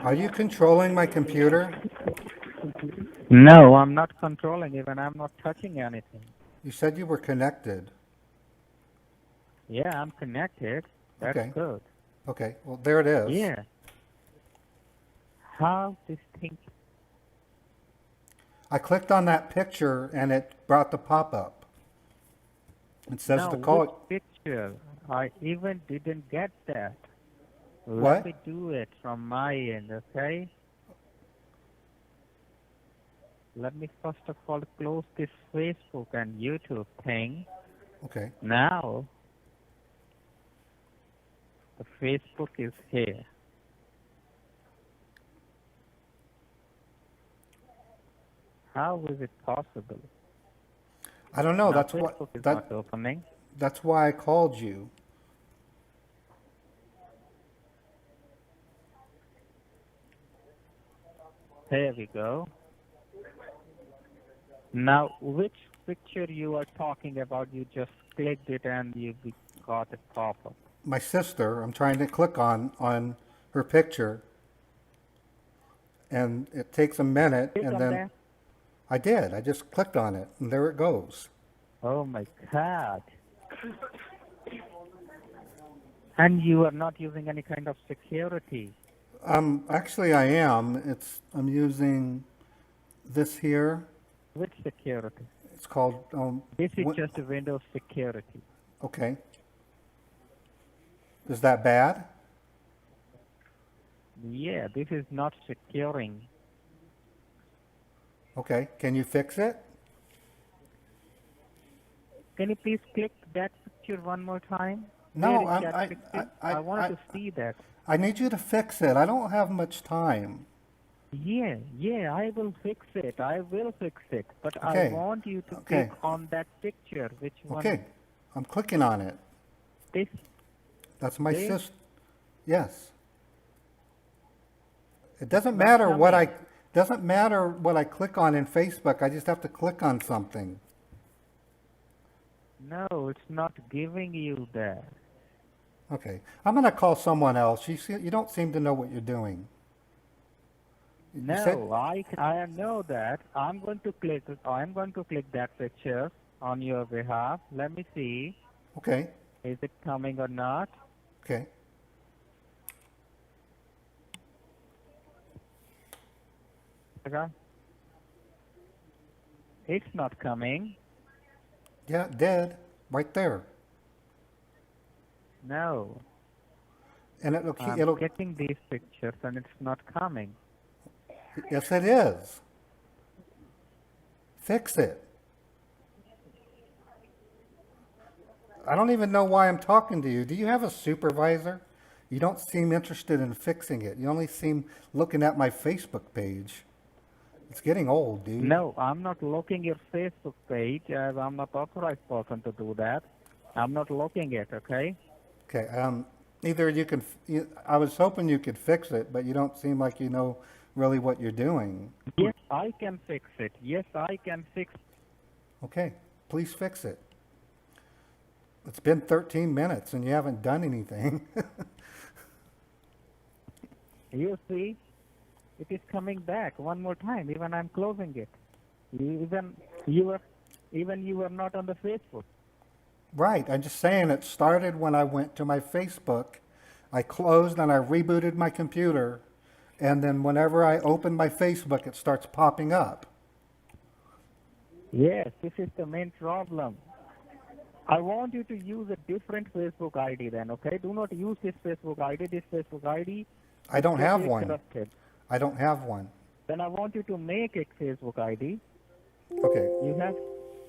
Are you controlling my computer? No, I'm not controlling it and I'm not touching anything. You said you were connected. Yeah, I'm connected. That's Okay. good. Okay. Well, there it is. Yeah. How this thing? I clicked on that picture and it brought the pop-up. It says No, to which call it. picture? I even didn't get that. What? Let me do it from my end, okay? Let me first of all close this Facebook and YouTube thing. Okay. Now, the Facebook is here. How is it possible? I don't know. Now That's Facebook what is that. not opening. That's why I called you. There we go. Now, which picture you are talking about? You just clicked it and you got a pop-up. My sister. I'm trying to click on her picture, and it takes a minute, Click and on then that. I did. I just clicked on it, and there it goes. Oh my God. And you are not using any kind of security. Actually, I am. I'm using this here. Which security? It's called. This is just a Windows security. Okay. Is that bad? Yeah, this is not securing. Okay. Can you fix it? Can you please click that picture one more time? No, Where is that picture? I want to see that. I need you to fix it. I don't have much time. Yeah, I will fix it. I will fix it. But I Okay. want you to Okay. click on that picture. Which one? Okay. I'm clicking on it. This? That's my This? sister. Yes. It doesn't Not matter what coming. doesn't matter what I click on in Facebook. I just have to click on something. No, it's not giving you that. Okay. I'm going to call someone else. You don't seem to know what you're doing. You said- No, I know that. I'm going to click that picture on your behalf. Let me see. Okay. Is it coming or not? Okay. Okay. It's not coming. Yeah, it did. Right there. No. And I'm getting these pictures and it's not coming. Yes, it is. Fix it. I don't even know why I'm talking to you. Do you have a supervisor? You don't seem interested in fixing it. You only seem looking at my Facebook page. It's getting old, dude. No, I'm not looking your Facebook page as I'm not authorized person to do that. I'm not looking it, okay? Okay. Either you can. I was hoping you could fix it, but you don't seem like you know really what you're doing. Yes, I can fix it. Yes, I can fix it. Okay. Please fix it. It's been 13 minutes and you haven't done anything. You see, it is coming back one more time. Even I'm closing it. You are not on the Facebook. Right. I'm just saying it started when I went to my Facebook. I closed and I rebooted my computer. And then whenever I open my Facebook, it starts popping up. Yes, this is the main problem. I want you to use a different Facebook ID then, okay? Do not use this Facebook ID. This Facebook ID I don't have one. corrupted. I don't have one. Then I want you to make a Facebook ID. Okay.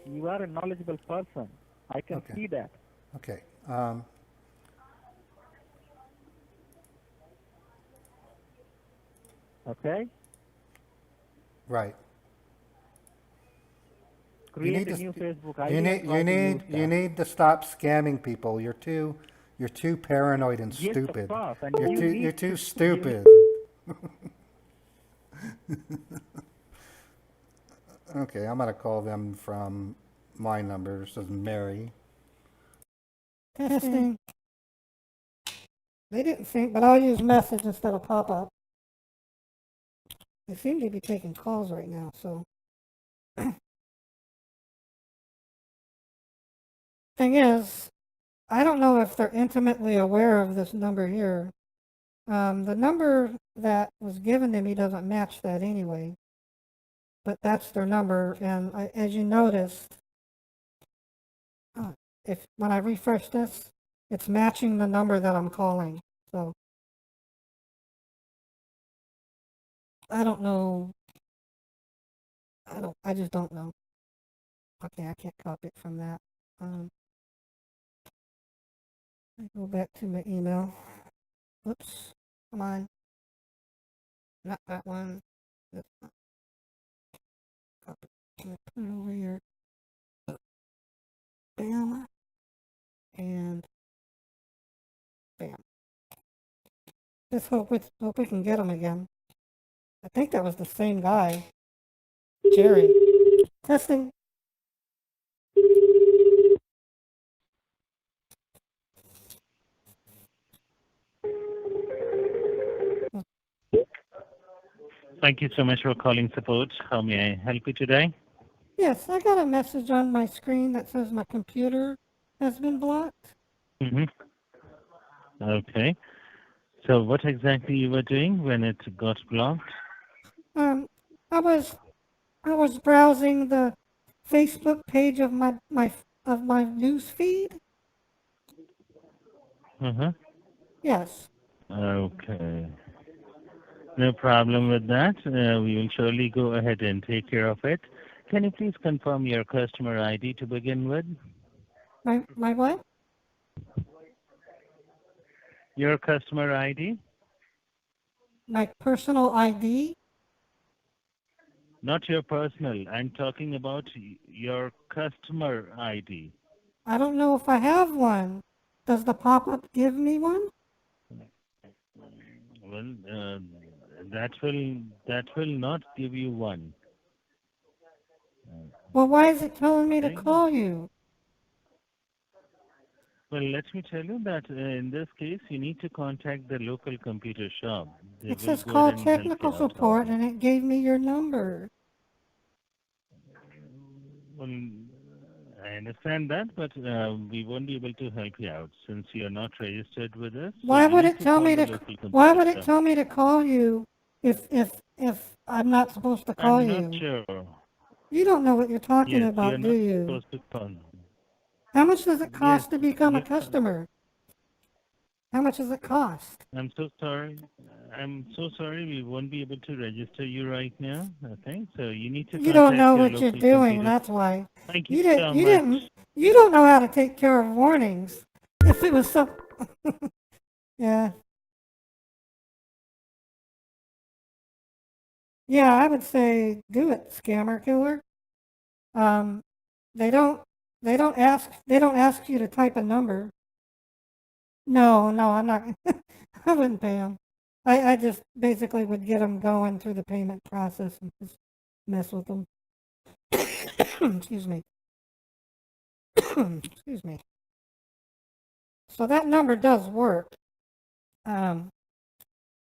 You are a knowledgeable person. I can see that. Okay. Okay? Right. You Create need a to new st- Facebook ID and try to use you that. need to stop scamming people. You're too paranoid and Yes, of stupid. course, and you need You're too to you need stupid. Okay, I'm gonna call them from my number. This is Mary. Testing. They didn't sync, but I'll use message instead of pop-up. They seem to be taking calls right now, so. Thing is, I don't know if they're intimately aware of this number here. The number that was given to me doesn't match that anyway, but that's their number, and as you noticed, if when I refresh this, it's matching the number that I'm calling. So I don't know. I just don't know. Okay, I can't copy it from that. I go back to my email. Oops, come on. Not that one. This one. Copy. I'm gonna put it over here. Bam. And bam. Just hope we can get him again. I think that was the same guy. Jerry. Testing. Thank you so much for calling support. How may I help you today? Yes, I got a message on my screen that says my computer has been blocked. Mm-hmm. Okay. So what exactly you were doing when it got blocked? Um, I was browsing the Facebook page of my news feed. Uh-huh. Yes. Okay. No problem with that. We will surely go ahead and take care of it. Can you please confirm your customer ID to begin with? My what? Your customer ID? My personal ID? Not your personal. I'm talking about your customer ID. I don't know if I have one. Does the pop-up give me one? Well, that will not give you one. Well, why is it telling me to Okay. call you? Well, let me tell you that in this case, you need to contact the local computer shop. They It will says go ahead call and help you technical out on support this. and it gave me your number. Well, I understand that, but we won't be able to help you out since you're not registered with us. So Why you would need it to tell call me the to local why computer would it shop. tell me to call you if I'm not supposed to call I'm not you? sure. You don't know what you're talking Yes, you're about, do not you? supposed to call. How much does it Yes, cost to become a you. customer? How much does it cost? I'm so sorry. I'm so sorry. We won't be able to register you right now. Okay, so you need to You don't contact know your what you're local doing, computer. that's why. Thank you You didn't so you much. didn't you don't know how to take care of warnings. If it was so Yeah. Yeah, I would say do it, scammer killer. Um they don't they don't ask you to type a number. No, no, I'm not I wouldn't pay them. I just basically would get them going through the payment process and just mess with them. Excuse me. Excuse me. So that number does work. Trying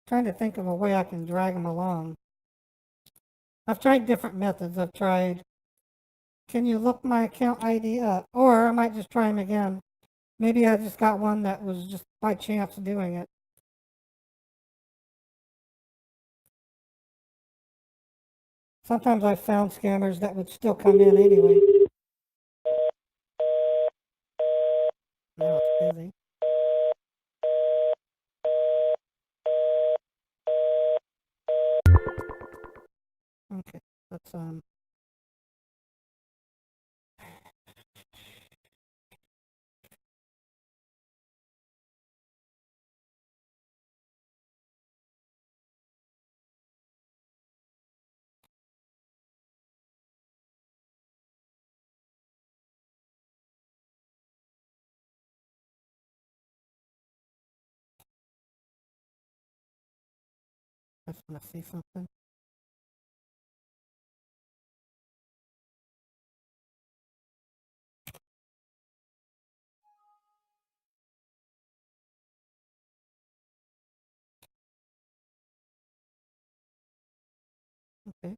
to think of a way I can drag them along. I've tried different methods. I've tried, can you look my account ID up? Or I might just try them again. Maybe I just got one that was just by chance doing it. Sometimes I found scammers that would still come in anyway. Now it's busy. Okay, let's I just want to see something. Okay.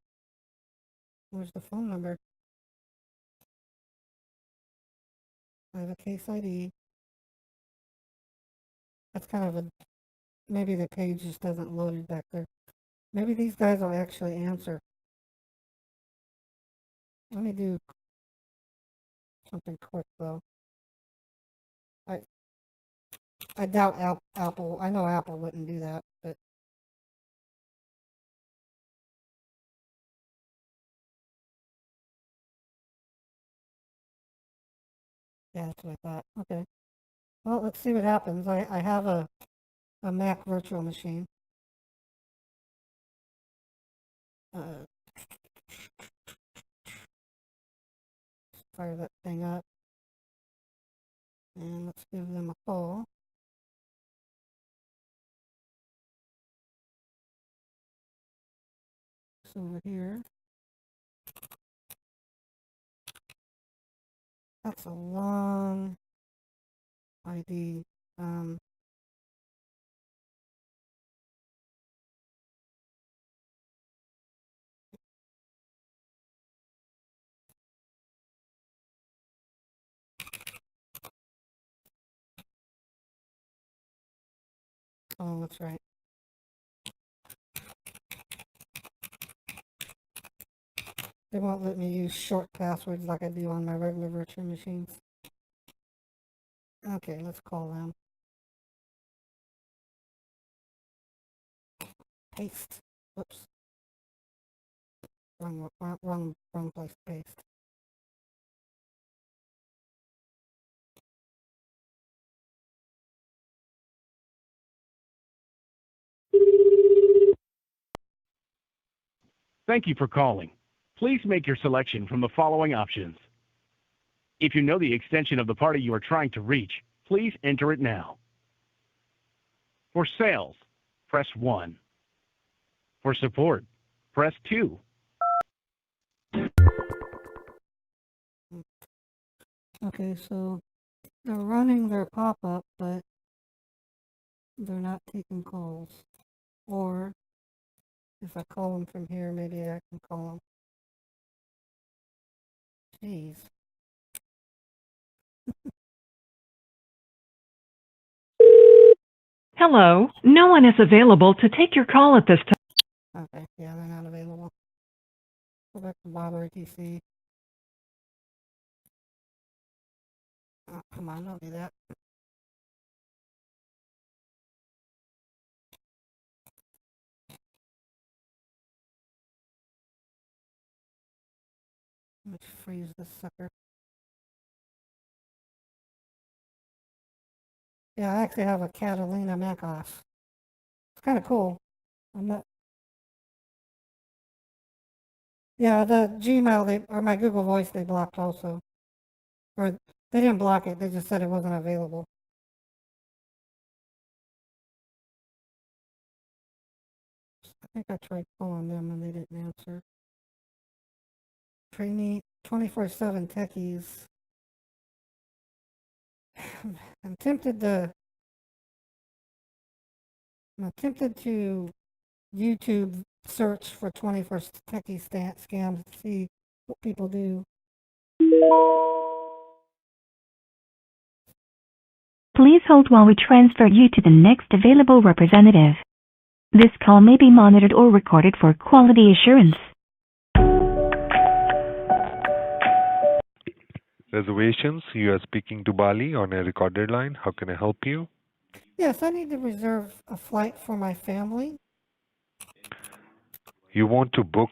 Where's the phone number? I have a case ID. That's kind of a, maybe the page just doesn't load it back there. Maybe these guys will actually answer. Let me do something quick though. I doubt Apple, I know Apple wouldn't do that, but yeah, that's what I thought. Okay. Well, let's see what happens. I have a Mac virtual machine. Fire that thing up. And let's give them a call. It's over here. That's a long ID. Oh, that's right. They won't let me use short passwords like I do on my regular virtual machines. Okay, let's call them. Paste. Whoops. Wrong place to paste. Thank you for calling. Please make your selection from the following options. If you know the extension of the party you are trying to reach, please enter it now. For sales, press 1. For support, press 2. Okay, so they're running their pop-up, but they're not taking calls. Or if I call them from here, maybe I can call them. Jeez. Hello, no one is available to take your call at this time. Okay, yeah, they're not available. Go back to Bob RTC. Oh, come on, don't do that. Let's freeze this sucker. Yeah, I actually have a Catalina Mac off. It's kind of cool. I'm not. Yeah, the Gmail or my Google Voice they blocked also. Or they didn't block it. They just said it wasn't available. I think I tried calling them and they didn't answer. Trainee 24/7 techies. I'm tempted to YouTube search for 21st techie scams to see what people do. Please hold while we transfer you to the next available representative. This call may be monitored or recorded for quality assurance. Reservations, you are speaking to Bali on a recorded line. How can I help you? Yes, I need to reserve a flight for my family. You want to book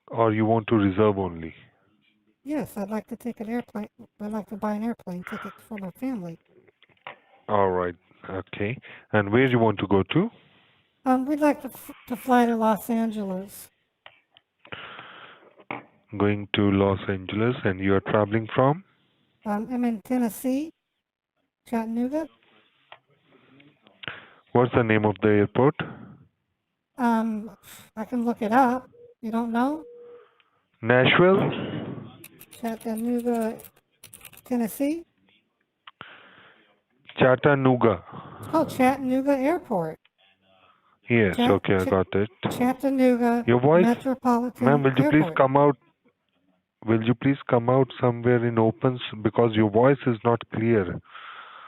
or you want to reserve only? Yes, I'd like to take an airplane. I'd like to buy an airplane ticket for my family. All right. Okay. And where you want to go to? We'd like to fly to Los Angeles. Going to Los Angeles, and you are traveling from? I'm in Tennessee, Chattanooga. What's the name of the airport? I can look it up. You don't know? Nashville? Chattanooga, Tennessee? Chattanooga. It's called Chattanooga Airport. Yes, okay, I got it. Chattanooga Your voice, ma'am, Metropolitan will you please Airport. come out? Will you please come out somewhere in opens because your voice is not clear.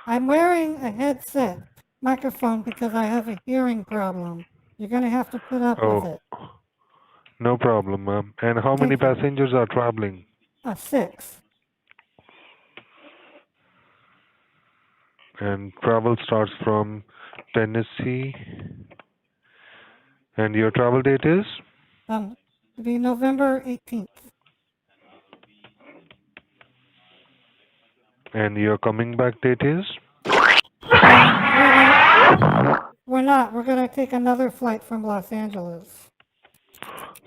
I'm wearing a headset microphone because I have a hearing problem. You're going to have to put up with Oh, it. no problem, ma'am. And how many Thank you. passengers are traveling? 6. And travel starts from Tennessee. And your travel date is? It'll be November 18th. And your coming back date is? We're not. We're going to take another flight from Los Angeles.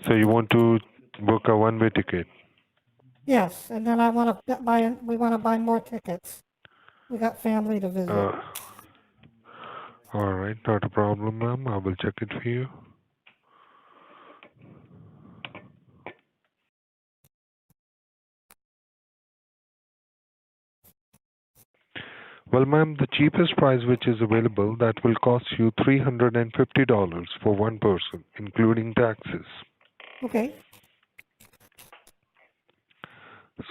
So you want to book a one-way ticket? Yes, and then we want to buy more tickets. We got family to visit. All right, not a problem, ma'am. I will check it for you. Well, ma'am, the cheapest price which is available, that will cost you $350 for one person, including taxes. Okay.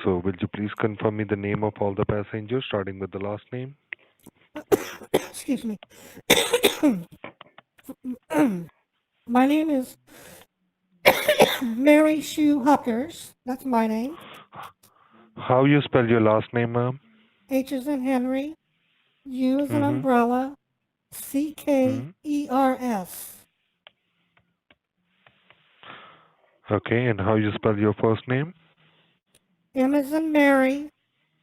So, will you please confirm me the name of all the passengers, starting with the last name? Excuse me. My name is Mary Shoo Huckers. That's my name. How you spell your last name, ma'am? H is in Henry. U is an umbrella. C-K-E-R-S. Okay, and how you spell your first name? M is in Mary.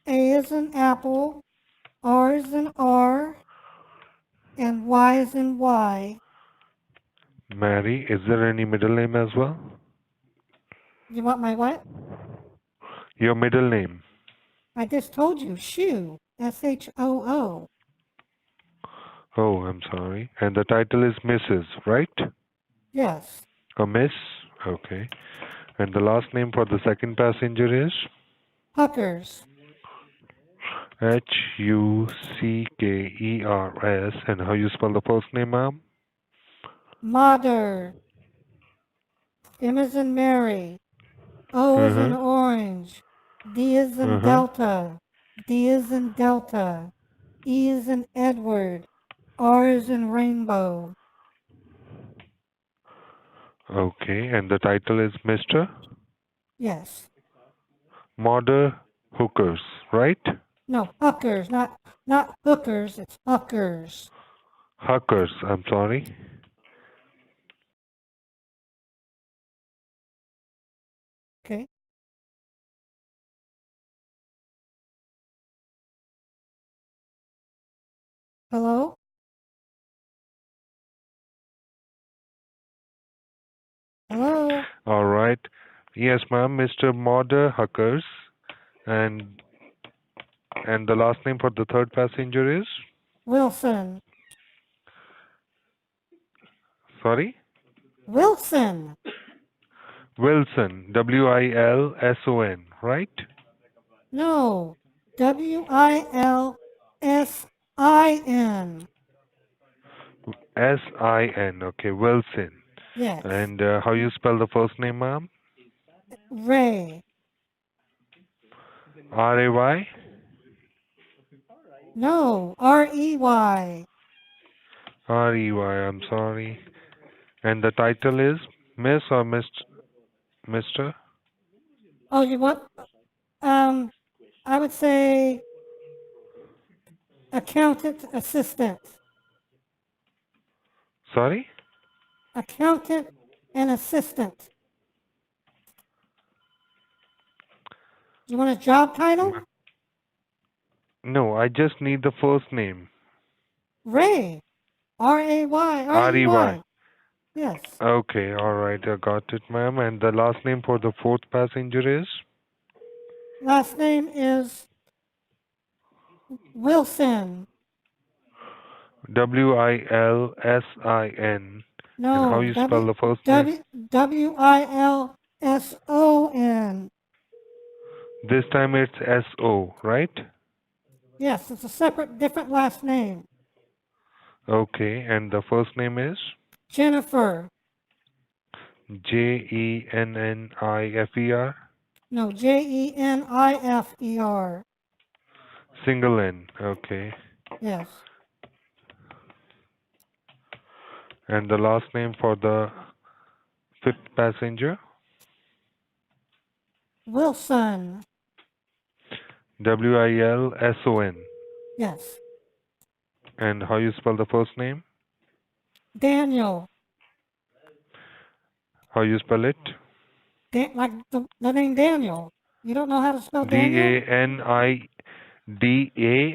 A is in Apple. R is in R. And Y is in Y. Mary. Is there any middle name as well? You want my what? Your middle name. I just told you, Shoo. S-H-O-O. Oh, I'm sorry. And the title is Mrs., right? Yes. A Miss? Okay. And the last name for the second passenger is? Huckers. Huckers. And how you spell the first name, ma'am? Mother. M is in Mary. O is in orange. D is in Delta. D is in Delta. E is in Edward. R is in Rainbow. Okay. And the title is Mr. Yes. Mother Hookers, right? No, Huckers, not hookers, it's Huckers. Huckers, I'm sorry. Okay. Hello? Hello? All right. Yes, ma'am, Mr. Mother Huckers. And the last name for the third passenger is? Wilson. Sorry? Wilson. Wilson. W-I-L-S-O-N, right? No. W-I-L-S-I-N. S-I-N. Okay, Wilson. Yes. And how you spell the first name, ma'am? Ray. R-A-Y? No. R-E-Y. R-E-Y, I'm sorry. And the title is Miss or Mr.? Oh, you want? I would say accountant assistant. Sorry? Accountant and assistant. You want a job title? No, I just need the first name. Ray. R-A-Y. R-E-Y. Yes. Okay, all right, I got it, ma'am. And the last name for the fourth passenger is? Last name is Wilson. W-I-L-S-I-N. And how No, you spell the first name? Wilson. This time it's S-O, right? Yes, it's a separate, different last name. Okay, and the first name is? Jennifer. Jennifer? No, Jenifer. Single N, okay. Yes. And the last name for the fifth passenger? Wilson. Wilson. Yes. And how you spell the first name? Daniel. How you spell it? Like the name Daniel. You don't know how to spell Daniel? D-A-N-I-D-A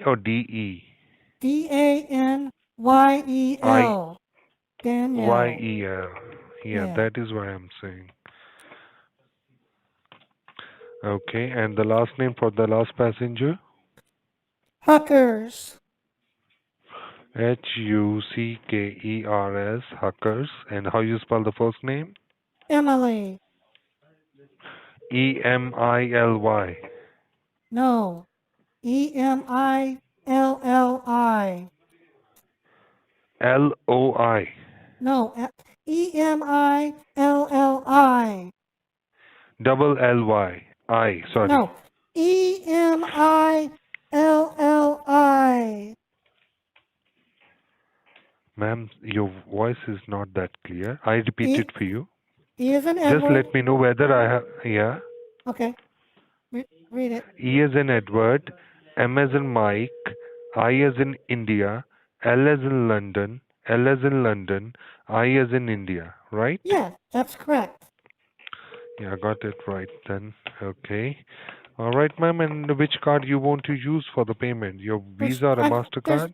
or D-E? Daniel. Daniel. I-Y-E-L. Yeah, Yeah. that is what I'm saying. Okay, and the last name for the last passenger? Huckers. Huckers, Huckers. And how you spell the first name? Emily. E-M-I-L-Y. No. Emilli. L-O-I. No. Emilli. Double L-Y. I, sorry. No. Emilli. Ma'am, your voice is not that clear. I repeat E it for you. E as in Just Edward. let me know whether I have, yeah. Okay. Read it. E as in Edward, M as in Mike, I as in India, L as in London, L as in London, I as in India, right? Yeah, that's correct. Yeah, I got it right then. Okay. All right, ma'am. And which card you want to use for the payment? Your Visa or a MasterCard?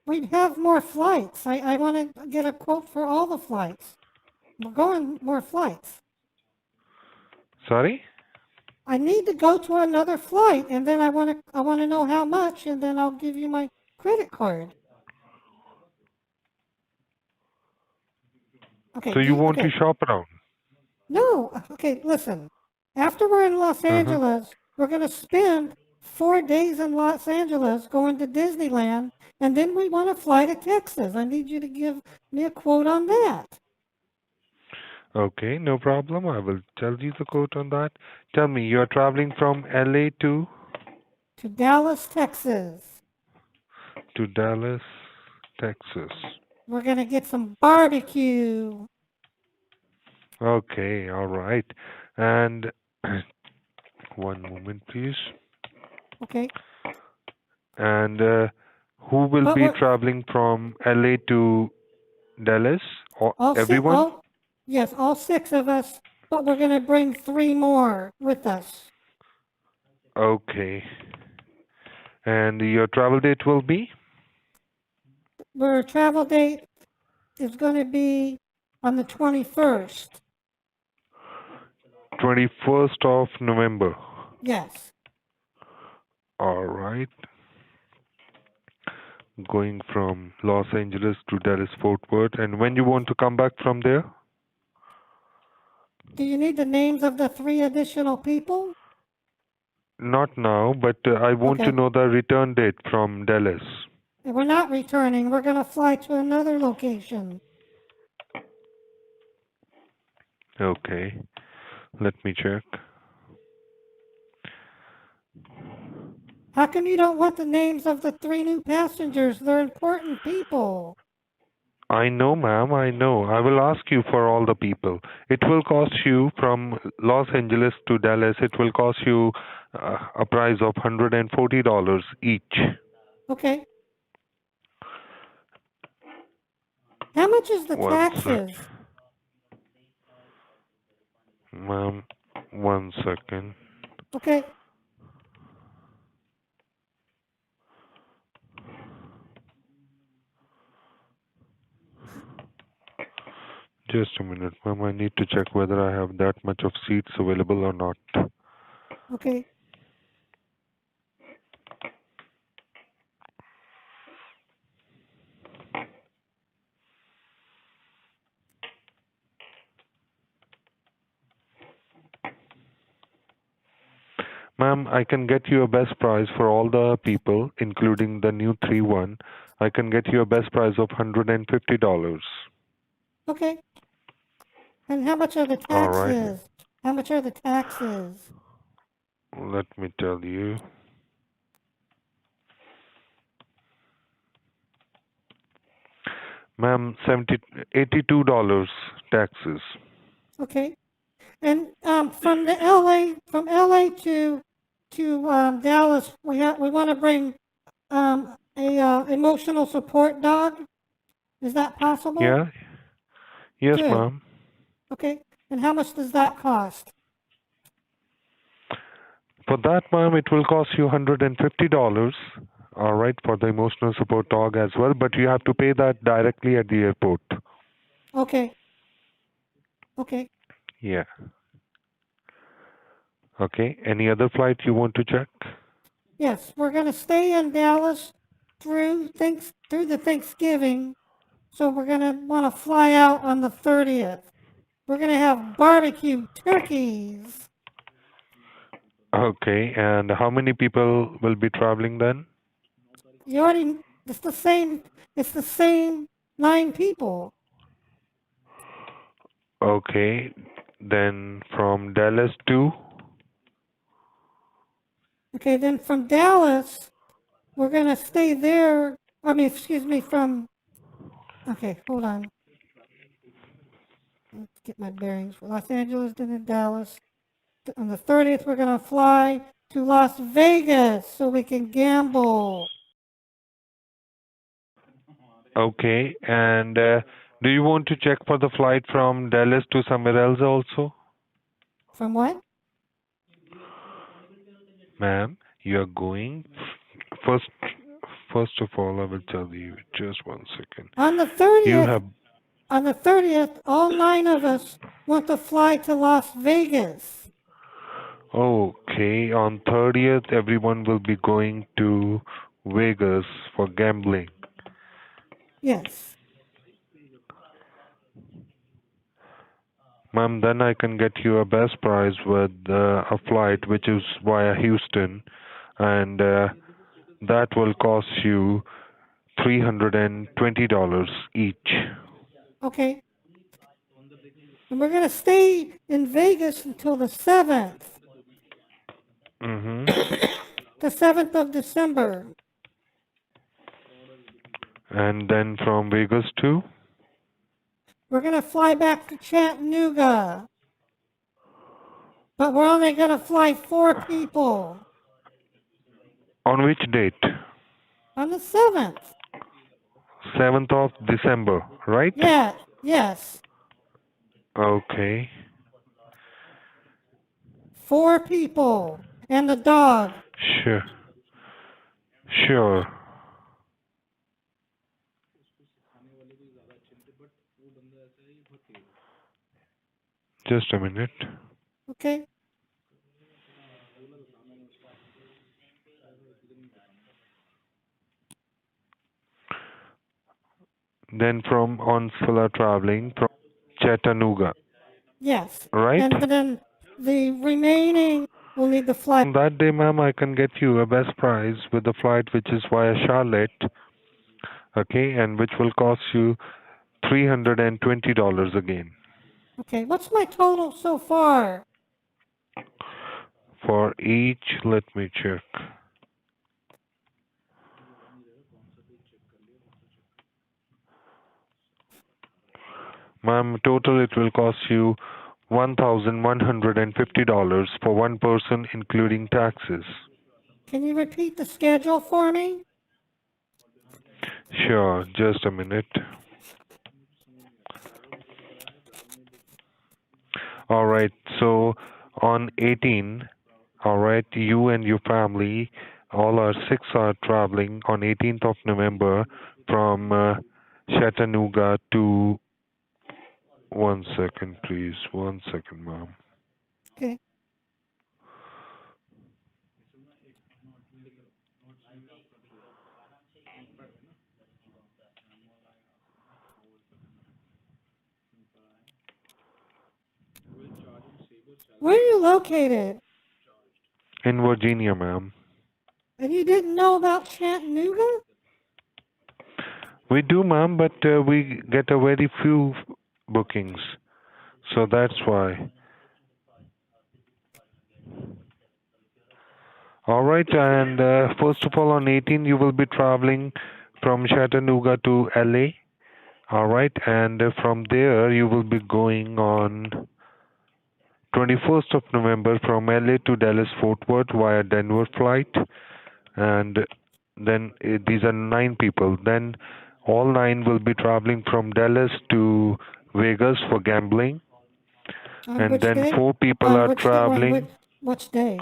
We'd have more flights. I want to get a quote for all the flights. We're going more flights. Sorry? I need to go to another flight, and then I want to know how much, and then I'll give you my credit card. Okay. So you want to shop around? No. Okay. Listen. After we're in Los Angeles, we're going to spend 4 days in Los Angeles going to Disneyland, and then we want to fly to Texas. I need you to give me a quote on that. Okay, no problem. I will tell you the quote on that. Tell me, you are traveling from LA to Dallas, Texas. To Dallas, Texas. We're going to get some barbecue. Okay, all right. And one moment, please. Okay. And who will be traveling from LA to Dallas? Or everyone? Yes, all 6 of us, but we're going to bring 3 more with us. Okay. And your travel date will be? Our travel date is going to be on the 21st. 21st of November. Yes. All right. Going from Los Angeles to Dallas Fort Worth. And when you want to come back from there? Do you need the names of the 3 additional people? Not now, but I want to know the return date from Dallas. We're not returning. We're going to fly to another location. Okay. Let me check. How come you don't want the names of the 3 new passengers? They're important people. I know, ma'am, I know. I will ask you for all the people. It will cost you from Los Angeles to Dallas, it will cost you a price of $140 each. Okay. How much is the 1 taxes? sec. Ma'am, 1 second. Okay. Just a minute, ma'am. I need to check whether I have that much of seats available or not. Okay. Ma'am, I can get you a best price for all the people, including the new 3-1. I can get you a best price of $150. Okay. And how much are the All right. taxes? How much are the taxes? Let me tell you. Ma'am, $82 taxes. Okay. And from the LA to Dallas, we want to bring a emotional support dog. Is that possible? Yeah? Yes, Good. ma'am. Okay. And how much does that cost? For that, ma'am, it will cost you $150. All right, for the emotional support dog as well, but you have to pay that directly at the airport. Okay. Okay. Yeah. Okay. Any other flight you want to check? Yes, we're gonna stay in Dallas through the Thanksgiving. So we're gonna want to fly out on the 30th. We're gonna have barbecue turkeys. Okay. And how many people will be traveling then? You already it's the same. It's the same 9 people. Okay. Then from Dallas to. Okay, then from Dallas, we're gonna stay there. I mean, excuse me, from. Okay, hold on. Let's get my bearings. Los Angeles, then in Dallas. On the 30th, we're gonna fly to Las Vegas so we can gamble. Okay. And do you want to check for the flight from Dallas to somewhere else also? From what? Ma'am, you are going first. First of all, I will tell you. Just one second. On the You 30th, have. On the 30th, all 9 of us want to fly to Las Vegas. Okay, on 30th, everyone will be going to Vegas for gambling. Yes. Ma'am, then I can get you a best price with a flight which is via Houston, and that will cost you $320 each. Okay. And we're going to stay in Vegas until the 7th. Mm-hmm. The 7th of December. And then from Vegas to? We're going to fly back to Chattanooga. But we're only going to fly 4 people. On which date? On the 7th. 7th of December, right? Yeah, yes. Okay. 4 people. And the dog. Sure. Sure. Just a minute. Okay. Then from Onsala traveling from Chattanooga, Yes. right? And then the remaining will need to fly. On that day, ma'am, I can get you a best price with the flight which is via Charlotte, okay, and which will cost you $320 again. Okay, what's my total so far? For each, let me check. Ma'am, total it will cost you $1,150 for one person, including taxes. Can you repeat the schedule for me? Sure, just a minute. All right, so on 18, all right, you and your family, all our 6 are traveling on 18th of November from Chattanooga to. One second, please. One second, ma'am. Okay. Where are you located? In Virginia, ma'am. And you didn't know about Chattanooga? We do, ma'am, but we get a very few bookings. So that's why. All right, and first of all, on 18, you will be traveling from Chattanooga to LA. All right, and from there, you will be going on 21st of November from LA to Dallas Fort Worth via Denver flight. And then these are 9 people. Then all 9 will be traveling from Dallas to Vegas for gambling. On And which then day? 4 people On are which day? traveling Which day?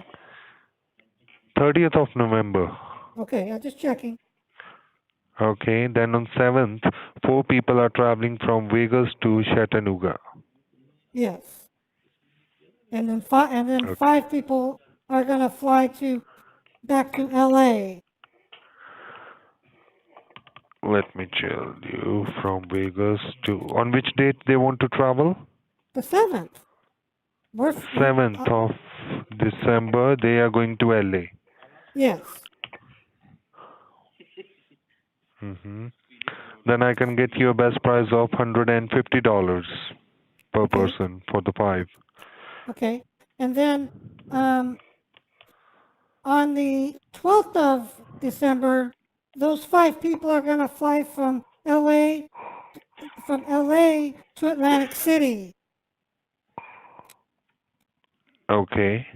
30th of November. Okay, I'm just checking. Okay, then on 7th, 4 people are traveling from Vegas to Chattanooga. Yes. And then Okay. 5 people are gonna fly back to LA. Let me tell you from Vegas to on which date they want to travel? The 7th. 7th of December, they are going to LA. Yes. hmm Then I can get you a best price of $150 per Okay. person for the 5. Okay. And then on the 12th of December, those 5 people are gonna fly from LA to Atlantic City. Okay.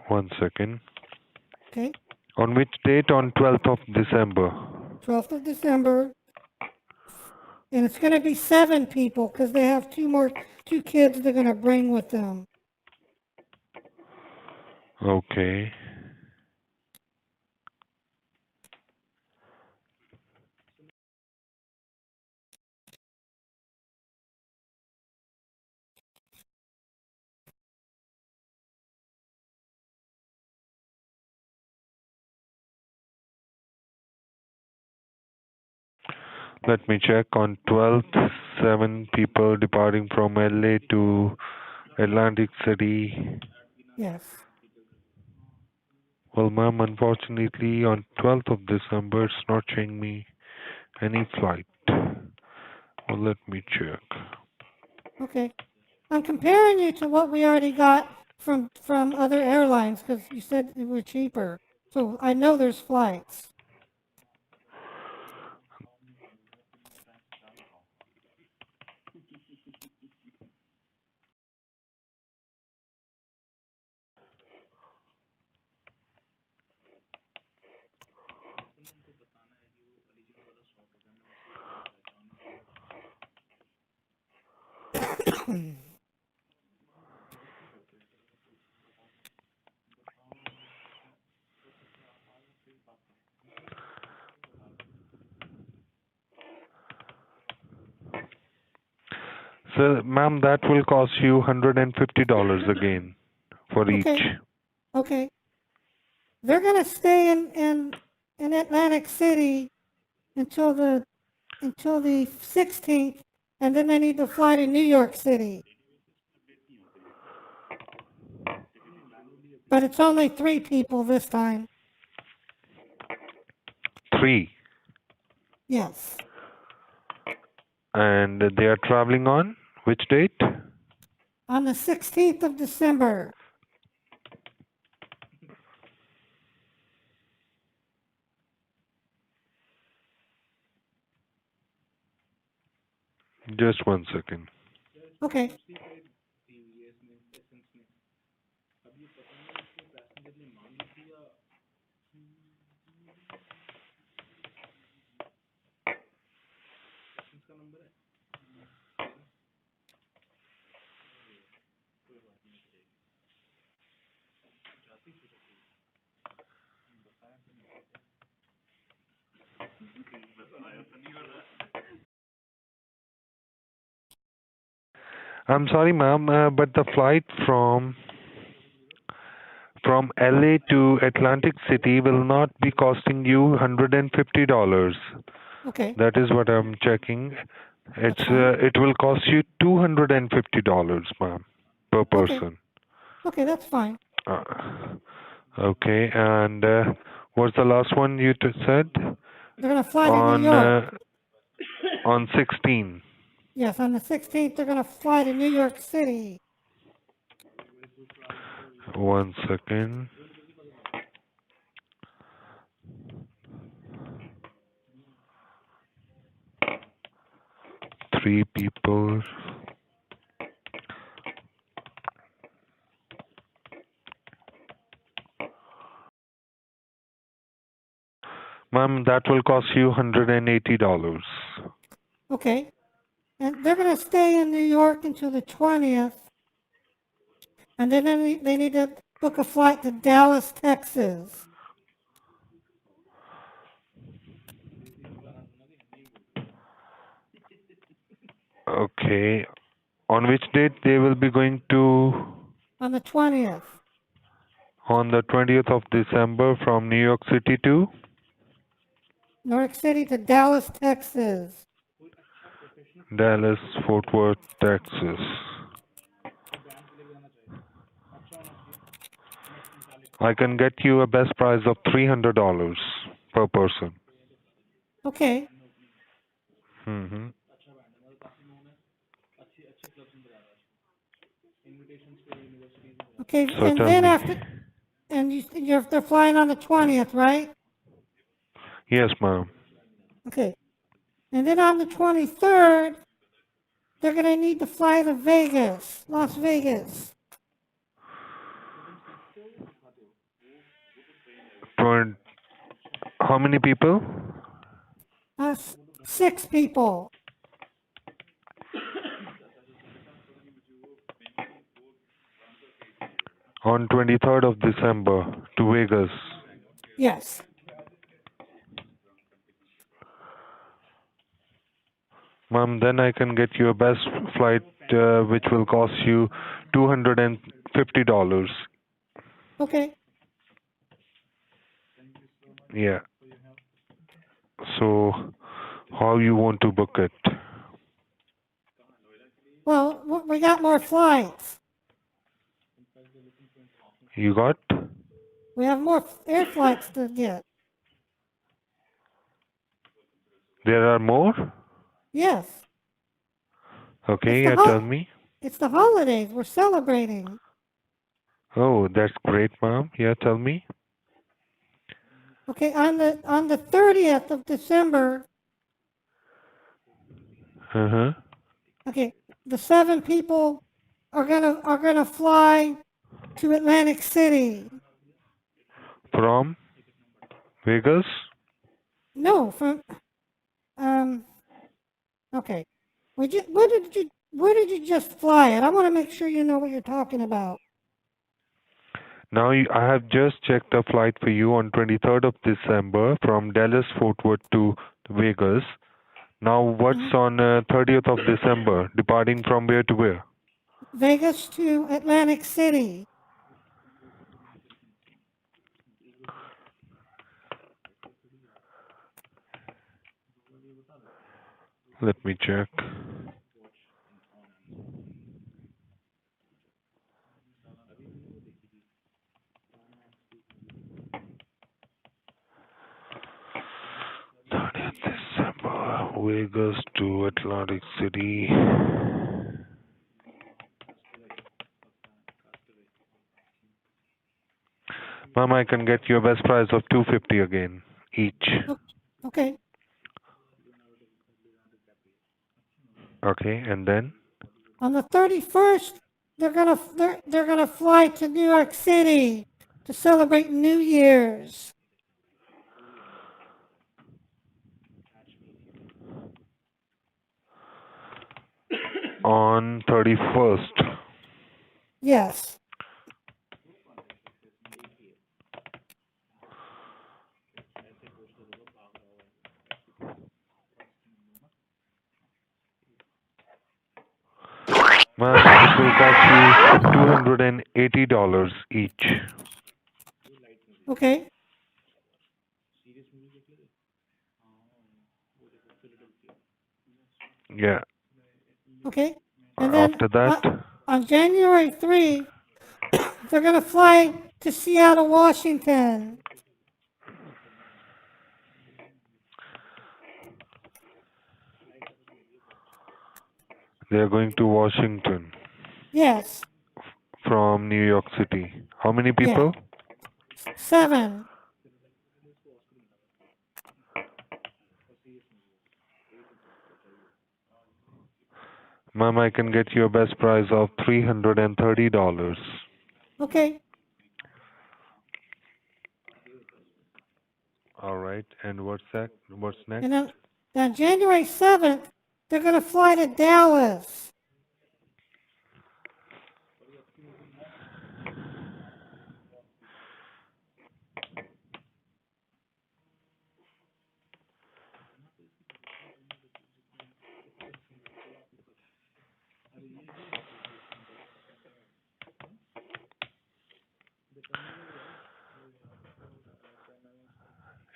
One second. Okay. On which date? On 12th of December. 12th of December. And it's going to be 7 people because they have 2 kids they're going to bring with them. Okay. Let me check. On 12th, 7 people departing from LA to Atlantic City. Yes. Well, ma'am, unfortunately, on 12th of December, it's not showing me any flight. Well, let me check. Okay. I'm comparing you to what we already got from other airlines because you said it were cheaper. So I know there's flights. So, ma'am, that will cost you $150 again for each. Okay. Okay. They're going to stay in Atlantic City until the 16th, and then they need to fly to New York City. But it's only 3 people this time. 3. Yes. And they are traveling on which date? On the 16th of December. Just one second. Okay. I'm sorry, ma'am, but the flight from LA to Atlantic City will not be costing you $150. Okay. That is what I'm checking. It will cost you $250, ma'am, per Okay. person. Okay, that's fine. Okay, and what's the last one you said? They're going to fly to New York. On 16. Yes, on the 16th, they're going to fly to New York City. 1 second. Three people. Ma'am, that will cost you $180. Okay. And they're going to stay in New York until the 20th. And then they need to book a flight to Dallas, Texas. Okay. On which date they will be going to? On the 20th. On the 20th of December from New York City to? New York City to Dallas, Texas. Dallas, Fort Worth, Texas. I can get you a best price of $300 per person. Okay. Mm-hmm. Okay, So and tell then me. after, and they're flying on the 20th, right? Yes, ma'am. Okay. And then on the 23rd, they're going to need to fly to Vegas, Las Vegas. How many people? 6 people. On 23rd of December to Vegas. Yes. Ma'am, then I can get you a best flight which will cost you $250. Okay. Yeah. So, how you want to book it? Well, we got more flights. You got? We have more air flights to get. There are more? Yes. Okay, It's the tell me. It's the holidays. We're celebrating. Oh, that's great, ma'am. Yeah, tell me. Okay, on the 30th of December. Uh-huh. Okay, the 7 people are gonna fly to Atlantic City. From Vegas? No, from okay. Where did you just fly it? I want to make sure you know what you're talking about. Now, I have just checked a flight for you on 23rd of December from Dallas, Fort Worth to Vegas. Now, what's on 30th of December, departing from where to where? Vegas to Atlantic City. Let me check. December, Vegas to Atlantic City. Ma'am, I can get you a best price of $250 again each. Okay. Okay, and then On the 31st, they're gonna fly to New York City to celebrate New Year's. on 31st. Yes. Ma'am, it will cost you $280 each. Okay. Yeah. Okay? And then After that, on January 3, they're going to fly to Seattle, Washington. they are going to Washington Yes. from New York City. How many Yeah. people? 7. Ma'am, I can get you a best price of $330. Okay. All right. And what's that? What's next? And then January 7th, they're going to fly to Dallas.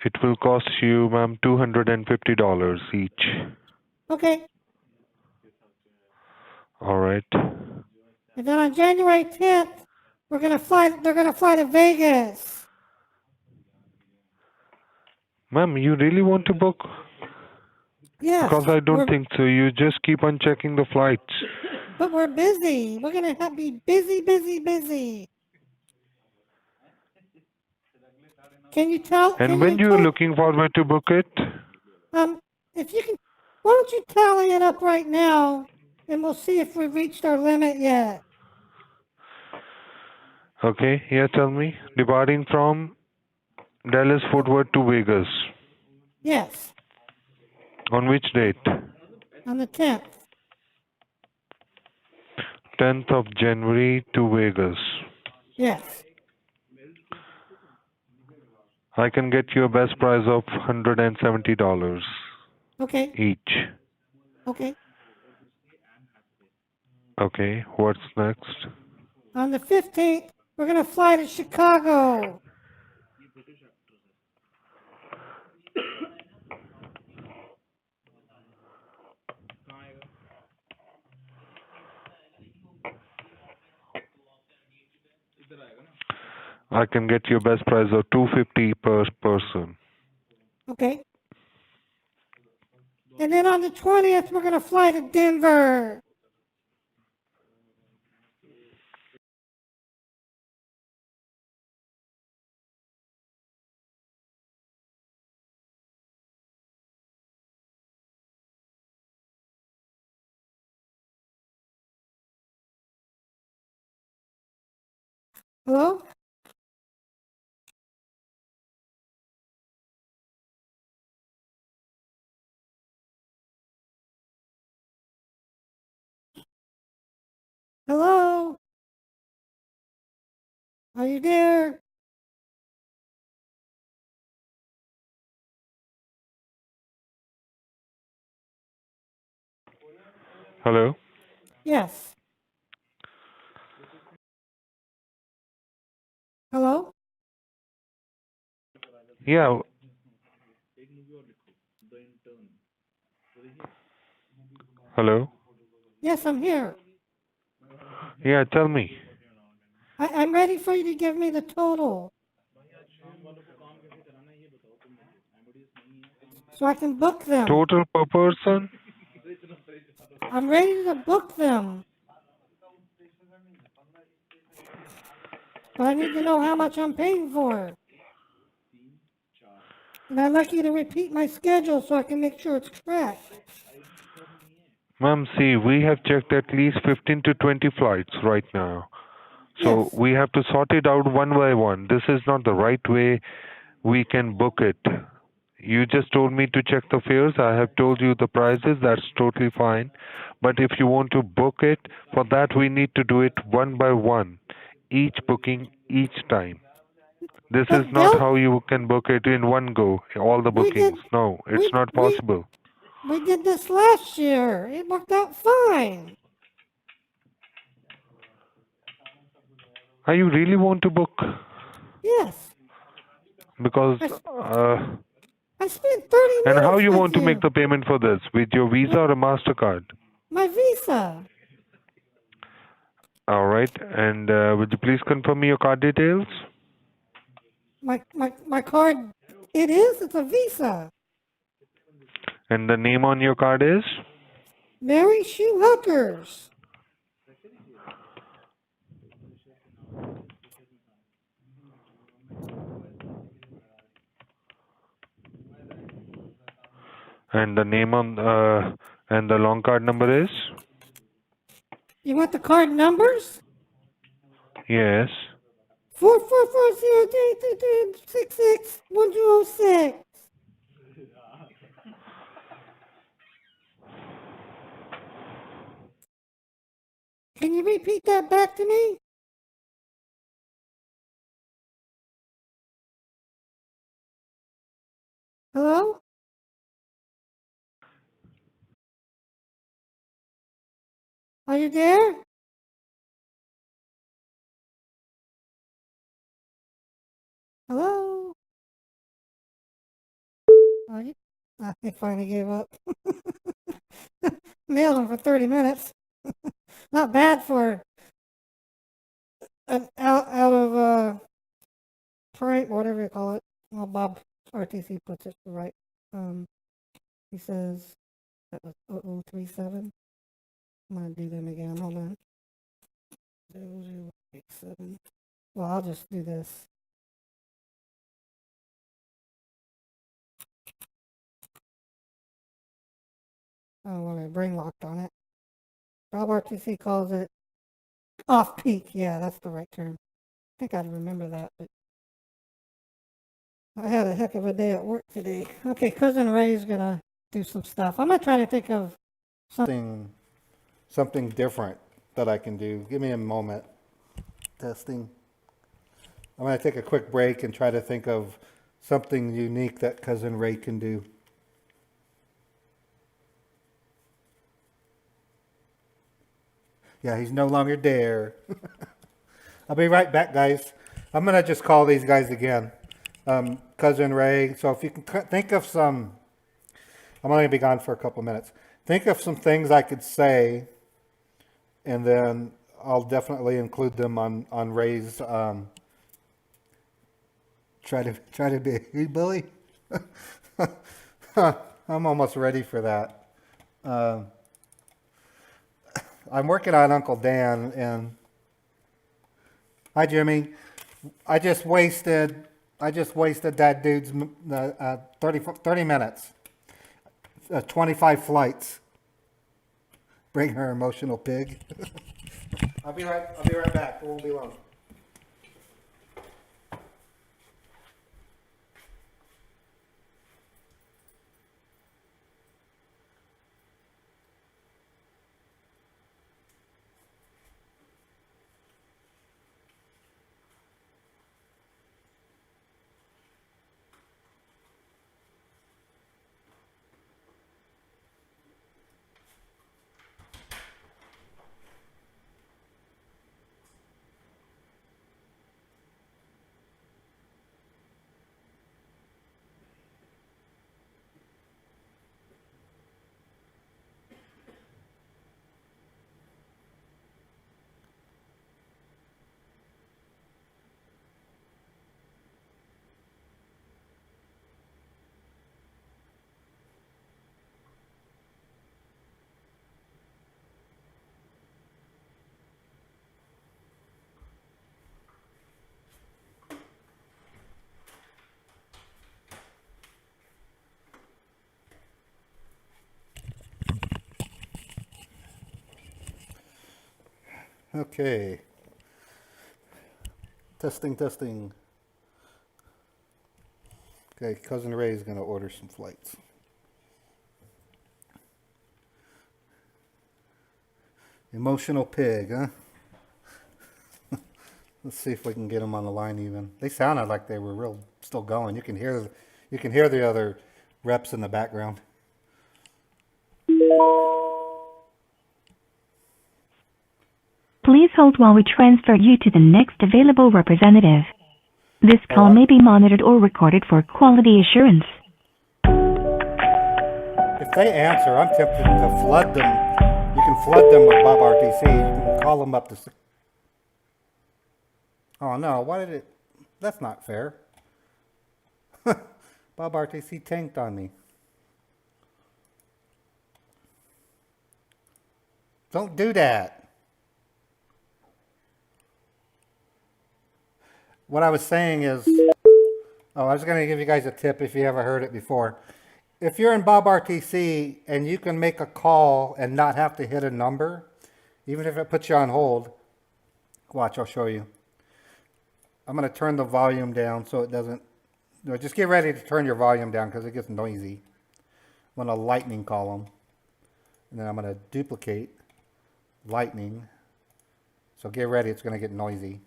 It will cost you, ma'am, $250 each. Okay. All right. And then on January 10th, they're going to fly to Vegas. Ma'am, you really want to book? Yes. Because I don't think so. You just keep on checking the flights. But we're busy. We're going to be busy, busy, busy. Can you tell? And when you're looking forward to book it? If you can, why don't you tally it up right now, and we'll see if we've reached our limit yet. Okay, yeah, tell me. Departing from Dallas Fort Worth to Vegas. Yes. On which date? On the 10th. 10th of January to Vegas. Yes. I can get you a best price of $170 Okay. each. Okay. Okay, what's next? On the 15th, we're going to fly to Chicago. I can get you a best price of $250 per person. Okay. And then on the 20th, we're going to fly to Denver. Hello? Hello? Are you there? Hello? Yes. Hello? Yeah. Hello? Yes, I'm here. Yeah, tell me. I'm ready for you to give me the total. So I can book them. Total per person? I'm ready to book them. But I need to know how much I'm paying for. And I'd like you to repeat my schedule so I can make sure it's correct. Ma'am, see, we have checked at least 15 to 20 flights right now. So Yes. we have to sort it out one by one. This is not the right way we can book it. You just told me to check the fares. I have told you the prices. That's totally fine. But if you want to book it, for that we need to do it one by one. Each booking, each time. This is not how you can book it in one go, all the bookings. No, it's not possible. We did this last year. It worked out fine. Are you really want to book? Yes. Because I spent 30 And how minutes you with want to make you. the payment for this? With your Visa or a MasterCard? My Visa. All right. And would you please confirm me your card details? My card. It is. It's a Visa. And the name on your card is? Mary Shoo Huckers. And the name on and the long card number is? You want the card numbers? Yes. 4440333661206. Can you repeat that back to me? Hello? Are you there? Hello? Are you? I finally gave up. Nailed him for 30 minutes. Not bad for an out of frame, whatever you call it. Well, Bob RTC puts it right. He says that was 0037. I'm gonna do them again. Hold on. 0087. Well, I'll just do this. Oh, well, my brain locked on it. Bob RTC calls it off peak. Yeah, that's the right term. I think I'd remember that, but I had a heck of a day at work today. Okay, Cousin Ray's gonna do some stuff. I'm gonna try to think of Something different that I can do. Give me a moment. Testing. I'm going to take a quick break and try to think of something unique that Cousin Ray can do. Yeah, he's no longer there. I'll be right back, guys. I'm going to just call these guys again. Cousin Ray. So if you can think of some, I'm only going to be gone for a couple minutes. Think of some things I could say, and then I'll definitely include them on Ray's. Try to be, hey, Billy. I'm almost ready for that. I'm working on Uncle Dan, and hi, Jimmy. I just wasted that dude's 30 minutes, 25 flights. Bring her emotional pig. I'll be right back. It won't be long. Okay. Testing. Okay, Cousin Ray is going to order some flights. Emotional pig, huh? Let's see if we can get them on the line even. They sounded like they were still going. You can hear the other reps in the background. Please hold while we transfer you to the next available representative. This call may be monitored or recorded for quality assurance. If they answer, I'm tempted to flood them. You can flood them with Bob RTC. You can call them up to. Oh no! Why did it? That's not fair. Bob RTC tanked on me. Don't do that. What I was saying is, I was going to give you guys a tip if you ever heard it before. If you're in Bob RTC and you can make a call and not have to hit a number, even if it puts you on hold, watch, I'll show you. I'm going to turn the volume down so it doesn't, just get ready to turn your volume down because it gets noisy. I'm going to lightning call them. And then I'm going to duplicate lightning. So get ready, it's going to get noisy.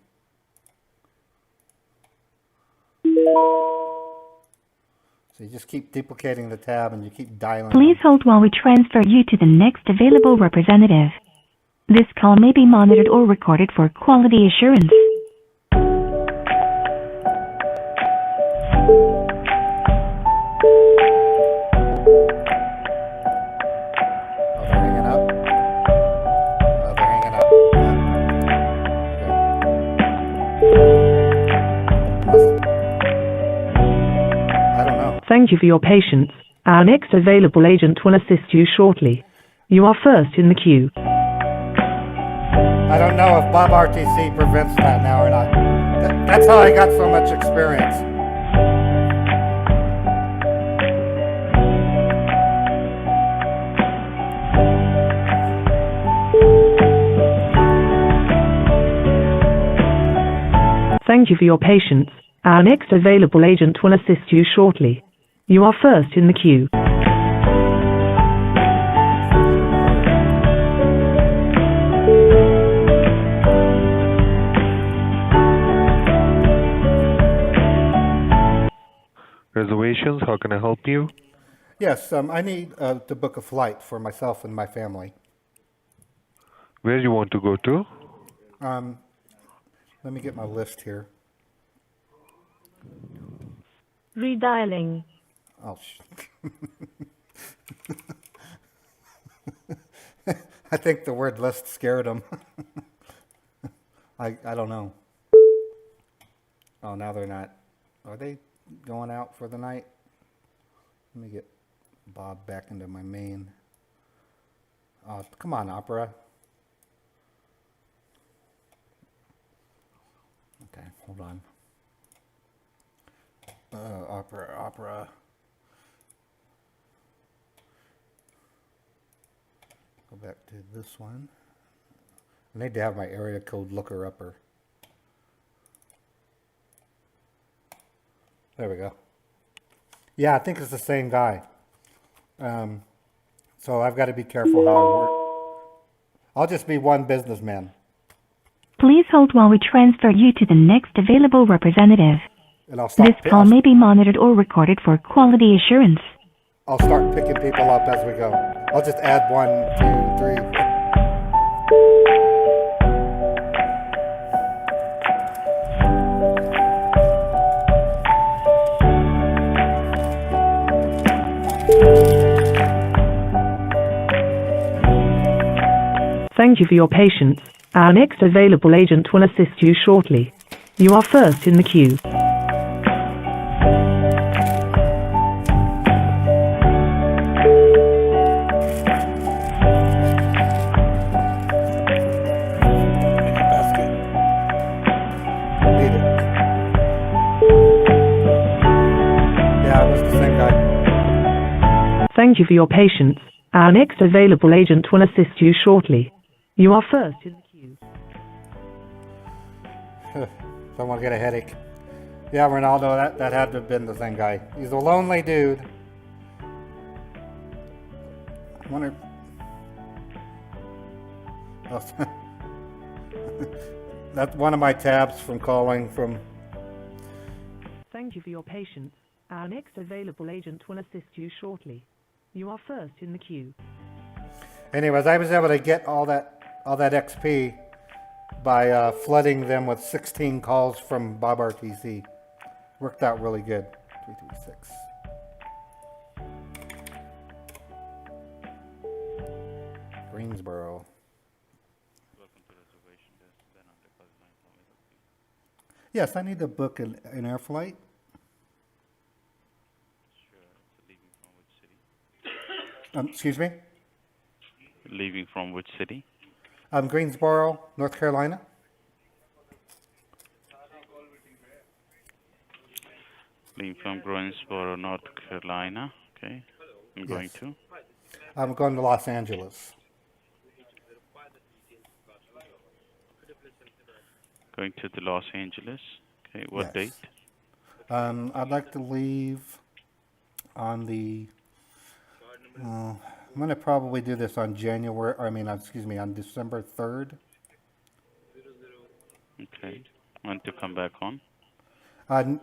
So you just keep duplicating the tab and you keep dialing. Please hold while we transfer you to the next available representative. This call may be monitored or recorded for quality assurance. Thank you for your patience. Our next available agent will assist you shortly. You are first in the queue. I don't know if Bob RTC prevents that now or not. That's how I got so much experience. Thank you for your patience. Our next available agent will assist you shortly. You are first in the queue. Reservations, how can I help you? Yes, I need to book a flight for myself and my family. Where you want to go to? Let me get my list here. Redialing. Oh, I think the word list scared them. I don't know. Oh, now they're not. Are they going out for the night? Let me get Bob back into my main. Oh, come on, Opera. Okay, hold on. Opera. Go back to this one. I need to have my area code looker upper. There we go. Yeah, I think it's the same guy. So I've got to be careful how I work. I'll just be one businessman. Please hold while we transfer you to the next available representative. And I'll start This call may be monitored or recorded for quality assurance. I'll start picking people up as we go. I'll just add 1, 2, 3. Thank you for your patience. Our next available agent will assist you shortly. You are first in the queue. Thank you for your patience. Our next available agent will assist you shortly. You are first in the queue. Don't want to get a headache. Yeah, Ronaldo, that had to have been the same guy. He's a lonely dude. I wonder. Oh, that's one of my tabs from calling from. Thank you for your patience. Our next available agent will assist you shortly. You are first in the queue. Anyways, I was able to get all that XP by flooding them with 16 calls from Bob RTC. Worked out really good. 336. Greensboro. Yes, I need to book an air flight. Excuse me? Leaving from which city? Greensboro, North Carolina. Leaving from Greensboro, North Carolina. Okay. I'm going Yes. to. I'm going to Los Angeles. Going to the Los Angeles. Okay. What date? Yes. I'd like to leave on the. I'm going to probably do this on on December 3rd. Okay. Want to come back on?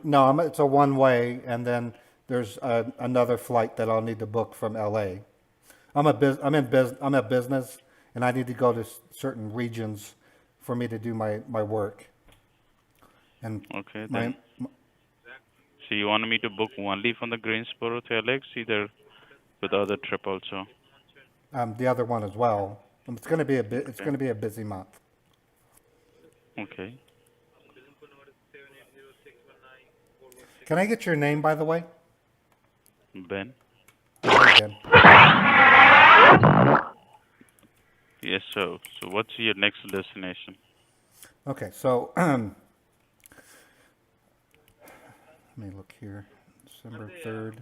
No, it's a one way, and then there's another flight that I'll need to book from LA. I'm a business, and I need to go to certain regions for me to do my work. And Okay. Then. So you want me to book only from the Greensboro to LX, either with the other trip also? The other one as well. It's going to be It's going to be a busy month. Okay. Can I get your name, by the way? Ben. Hi, Ben. Yes. So what's your next destination? Okay. So let me look here. December 3rd.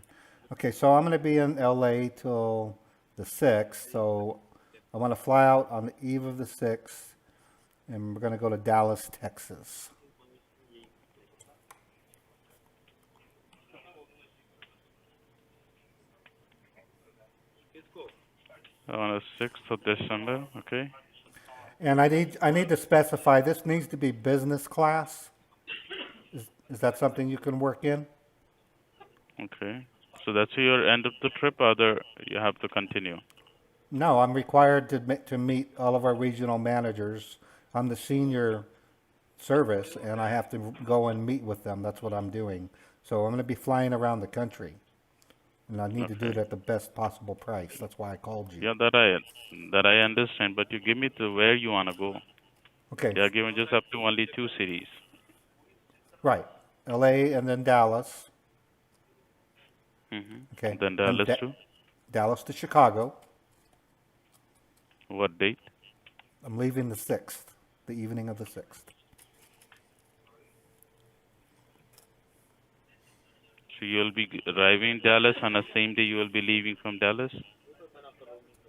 Okay. So I'm going to be in LA till the 6th. So I want to fly out on the eve of the 6th, and we're going to go to Dallas, Texas. On the 6th of December, okay. And I need to specify, this needs to be business class. Is that something you can work in? Okay. So that's your end of the trip, or you have to continue? No, I'm required to meet all of our regional managers. I'm the senior service, and I have to go and meet with them. That's what I'm doing. So I'm going to be flying around the country, and I need to do it at the best possible price. That's why I called you. Yeah, that I understand, but you give me to where you want to go. Okay. You're giving just up to only 2 cities. Right. LA and then Dallas. Mm-hmm. Okay. Then Dallas too? Dallas to Chicago. What date? I'm leaving the 6th, the evening of the 6th. So you'll be arriving in Dallas on the same day you will be leaving from Dallas?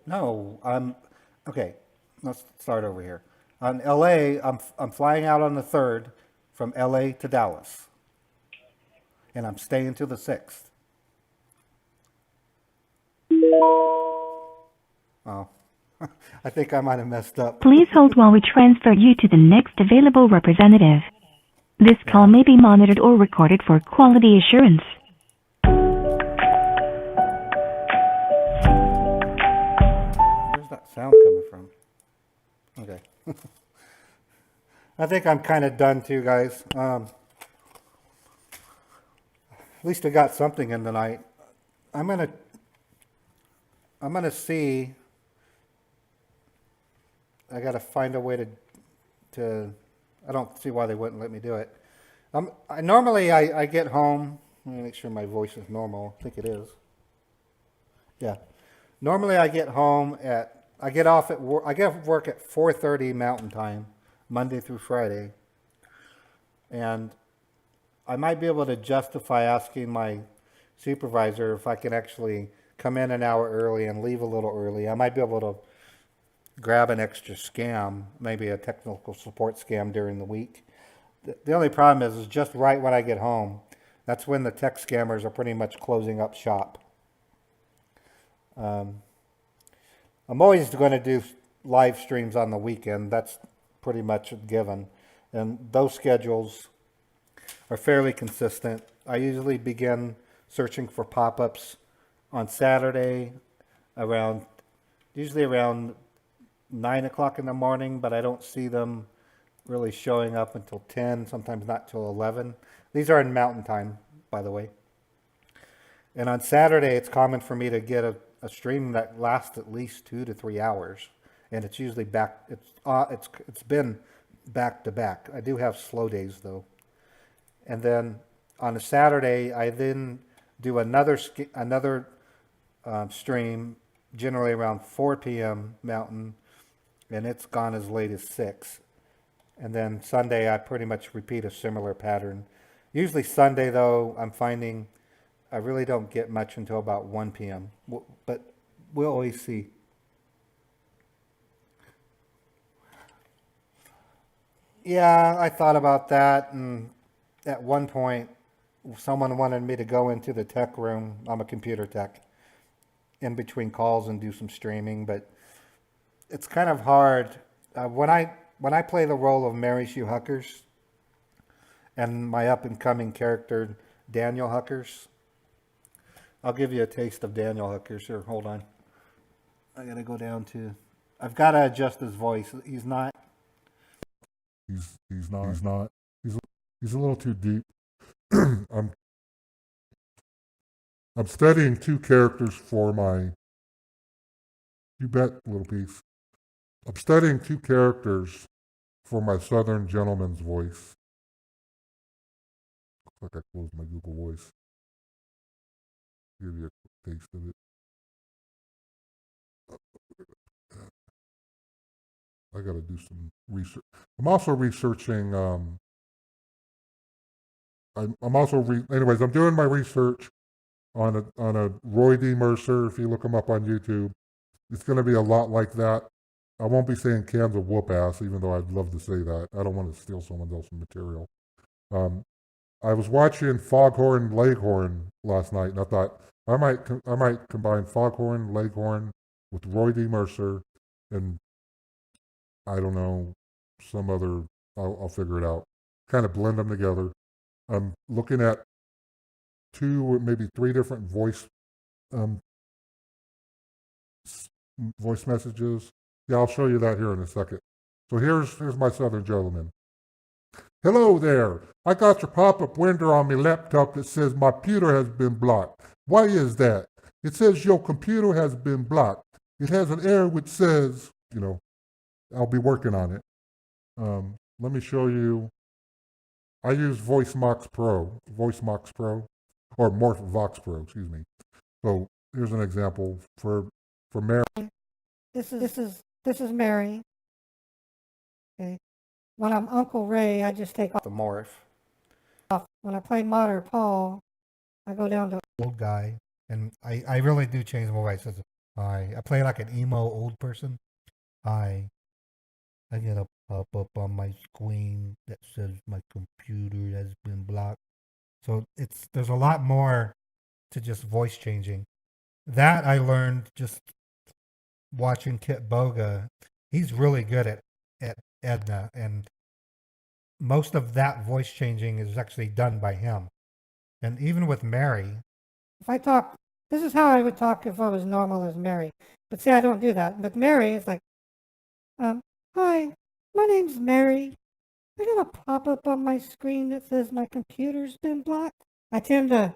No, okay. Let's start over here. On LA, I'm flying out on the 3rd from LA to Dallas, and I'm staying till the 6th. Oh, I think I might have messed up. Please hold while we transfer you to the next available representative. This call may be monitored or recorded for quality assurance. Where's that sound coming from? Okay. I think I'm kind of done too, guys. At least I got something in tonight. I'm gonna see. I gotta find a way to. I don't see why they wouldn't let me do it. Normally I get home. Let me make sure my voice is normal. I think it is. Yeah. Normally I get home I get off at work. I get off work at 4:30 Mountain Time, Monday through Friday, and I might be able to justify asking my supervisor if I can actually come in an hour early and leave a little early. I might be able to grab an extra scam, maybe a technical support scam during the week. The only problem is just right when I get home, that's when the tech scammers are pretty much closing up shop. I'm always going to do live streams on the weekend. That's pretty much a given. And those schedules are fairly consistent. I usually begin searching for pop-ups on Saturday usually around 9 o'clock in the morning, but I don't see them really showing up until 10, sometimes not till 11. These are in Mountain Time, by the way. And on Saturday, it's common for me to get a stream that lasts at least 2 to 3 hours. and it's usually back. It's been back to back. I do have slow days though, and then on a Saturday I then do another stream, generally around 4 p.m. Mountain, and it's gone as late as 6. And then Sunday I pretty much repeat a similar pattern. Usually Sunday though, I'm finding I really don't get much until about 1 p.m. But we'll always see. Yeah, I thought about that, and at one point, someone wanted me to go into the tech room. I'm a computer tech, in between calls and do some streaming, but it's kind of hard. When I play the role of Mary Shoo Huckers, and my up and coming character Daniel Huckers, I'll give you a taste of Daniel Huckers here. Hold on. I gotta go down to. I've got to adjust his voice. He's not. He's not. He's a little too deep. I'm studying 2 characters for my. You bet, little piece. I'm studying 2 characters for my Southern gentleman's voice. Looks like I closed my Google Voice. Give you a quick taste of it. I got to do some research. I'm also researching. Anyways, I'm doing my research on a Roy D. Mercer. If you look him up on YouTube, it's going to be a lot like that. I won't be saying cans of whoop ass, even though I'd love to say that. I don't want to steal someone else's material. I was watching Foghorn Leghorn last night, and I thought I might combine Foghorn Leghorn with Roy D. Mercer, and I don't know, some other. I'll figure it out. Kind of blend them together. I'm looking at 2 or maybe 3 different voice messages. Yeah, I'll show you that here in a second. So here's my Southern gentleman. Hello there. I got your pop-up window on my laptop that says my computer has been blocked. Why is that? It says your computer has been blocked. It has an error which says, I'll be working on it. Let me show you. I use VoiceMox Pro, or Vox Pro, excuse me. So here's an example for Mary. This is Mary. Okay. When I'm Uncle Ray, I just take off the morph. When I play Mater Paul, I go down to old guy, and I really do change my voice. I play like an emo old person. I get a pop-up on my screen that says my computer has been blocked. So there's a lot more to just voice changing. That I learned just watching Kit Boga. He's really good at Edna, and most of that voice changing is actually done by him. And even with Mary, if I talk, this is how I would talk if I was normal as Mary. But see, I don't do that. But Mary is like, hi, my name's Mary. I got a pop-up on my screen that says my computer's been blocked. I tend to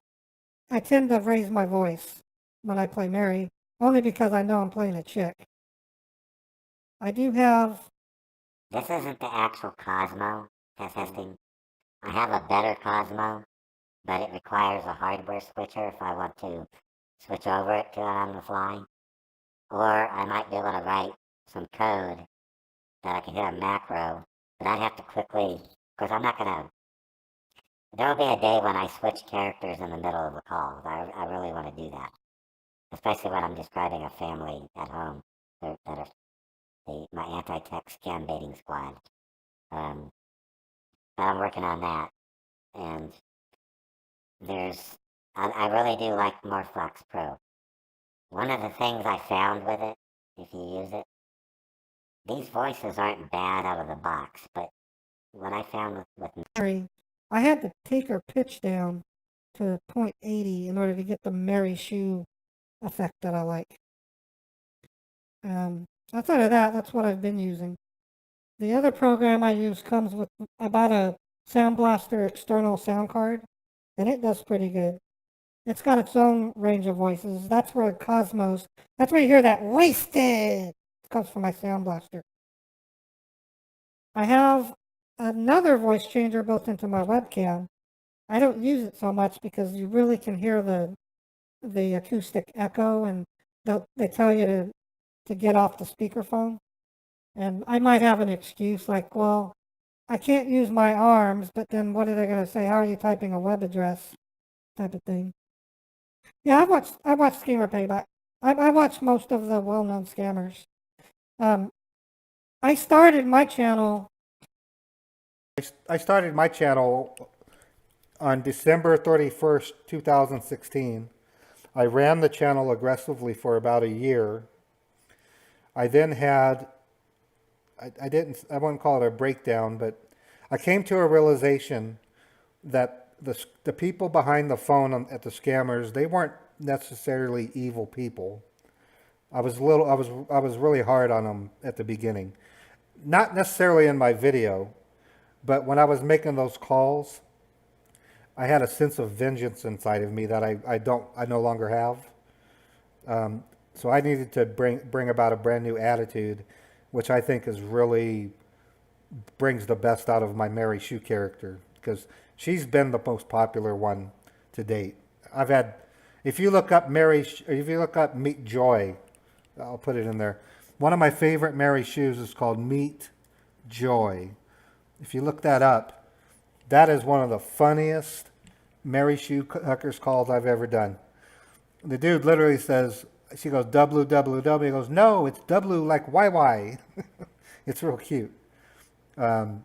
raise my voice when I play Mary, only because I know I'm playing a chick. I do have. This isn't the actual Cosmo testing. I have a better Cosmo, but it requires a hardware switcher if I want to switch over it to it on the fly. Or I might be able to write some code that I can hit a macro, but I'd have to quickly, because I'm not going to, there will be a day when I switch characters in the middle of a call. I really want to do that, especially when I'm describing a family at home that are my anti-tech scambaiting squad. But I'm working on that, and I really do like Morphbox Pro. One of the things I found with it, if you use it, these voices aren't bad out of the box, but what I found with Mary, I had to take her pitch down to 0.80 in order to get the Mary Shoo effect that I like. Outside of that, that's what I've been using. The other program I use comes with, I bought a Sound Blaster external sound card, and it does pretty good. It's got its own range of voices. That's where Cosmos, that's where you hear that wasted comes from my Sound Blaster. I have another voice changer built into my webcam. I don't use it so much because you really can hear the acoustic echo, and they tell you to get off the speakerphone. And I might have an excuse like, well, I can't use my arms, but then what are they going to say? How are you typing a web address? Type of thing. Yeah, I watched Scammer Payback. I watched most of the well-known scammers. I started my channel. I started my channel on December 31st, 2016. I ran the channel aggressively for about a year. I then had, I wouldn't call it a breakdown, but I came to a realization that the people behind the phone at the scammers, they weren't necessarily evil people. I was really hard on them at the beginning. Not necessarily in my video, but when I was making those calls, I had a sense of vengeance inside of me that I no longer have. So I needed to bring about a brand new attitude, which I think is really brings the best out of my Mary Shoo character, because she's been the most popular one to date. I've had, if you look up Meet Joy, I'll put it in there. One of my favorite Mary Shoos is called Meet Joy. If you look that up, that is one of the funniest Mary Shoo Huckers calls I've ever done. The dude literally says, she goes, WWW. He goes, no, it's W like YY. It's real cute. But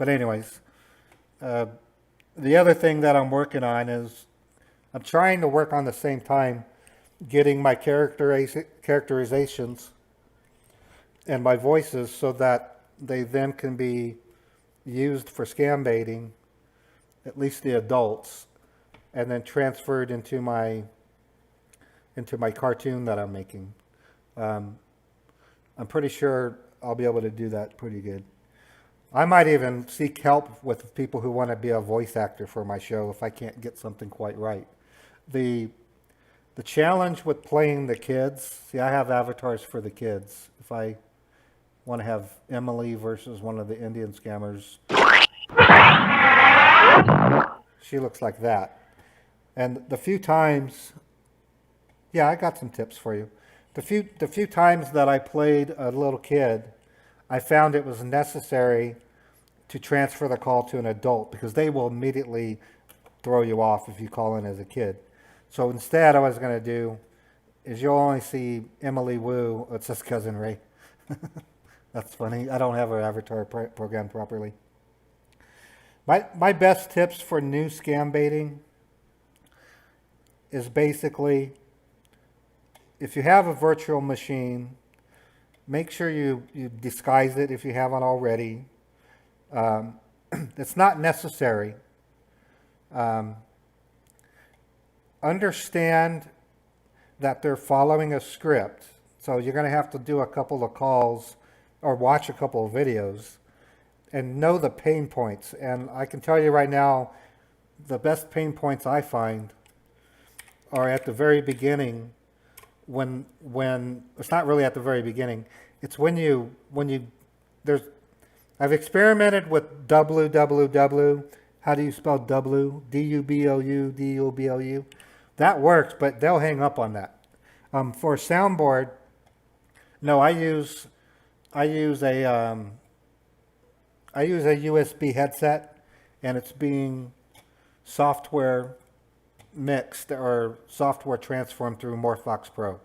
anyways, the other thing that I'm working on is I'm trying to work on the same time getting my characterizations and my voices so that they then can be used for scam baiting, at least the adults, and then transferred into my cartoon that I'm making. I'm pretty sure I'll be able to do that pretty good. I might even seek help with people who want to be a voice actor for my show if I can't get something quite right. The challenge with playing the kids, see, I have avatars for the kids. If I want to have Emily versus one of the Indian scammers, she looks like that. And the few times, yeah, I got some tips for you. The few times that I played a little kid, I found it was necessary to transfer the call to an adult because they will immediately throw you off if you call in as a kid. So instead, what I was going to do is you'll only see Emily Wu. It's just Cousin Ray. That's funny. I don't have her avatar programmed properly. My best tips for new scam baiting is basically, if you have a virtual machine, make sure you disguise it if you haven't already. It's not necessary. Understand that they're following a script. So you're going to have to do a couple of calls or watch a couple of videos and know the pain points. And I can tell you right now, the best pain points I find are at the very beginning when it's not really at the very beginning. It's when I've experimented with www. How do you spell W? D-U-B-L-U, D-U-B-L-U. That works, but they'll hang up on that. For a soundboard, no, I use a USB headset, and it's being software mixed or software transformed through Morphox Pro.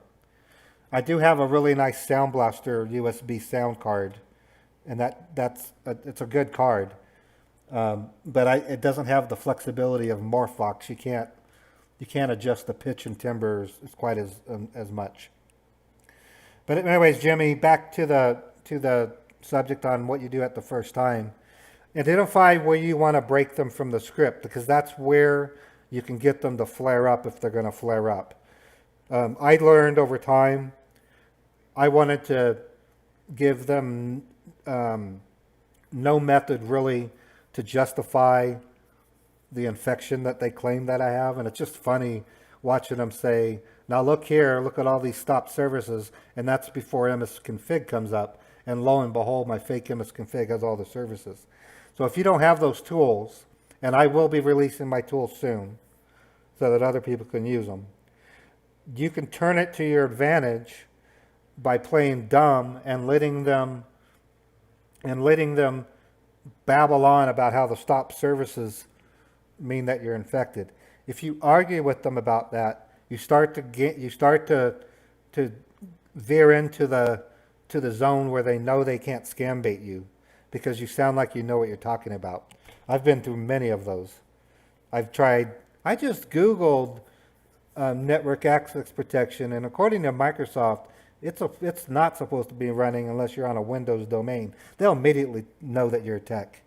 I do have a really nice Sound Blaster USB sound card, and it's a good card, but it doesn't have the flexibility of Morphox. You can't adjust the pitch and timbre as quite as much. But anyways, Jimmy, back to the subject on what you do at the first time. Identify where you want to break them from the script, because that's where you can get them to flare up if they're going to flare up. I learned over time, I wanted to give them no method really to justify the infection that they claim that I have. And it's just funny watching them say, Now look here, look at all these stop services, and that's before msconfig comes up. And lo and behold, my fake msconfig has all the services. So if you don't have those tools, and I will be releasing my tools soon so that other people can use them, you can turn it to your advantage by playing dumb and letting them babble on about how the stop services mean that you're infected. If you argue with them about that, you start to veer into the zone where they know they can't scam bait you because you sound like you know what you're talking about. I've been through many of those. I just Googled network access protection, and according to Microsoft, it's not supposed to be running unless you're on a Windows domain. They'll immediately know that you're a tech.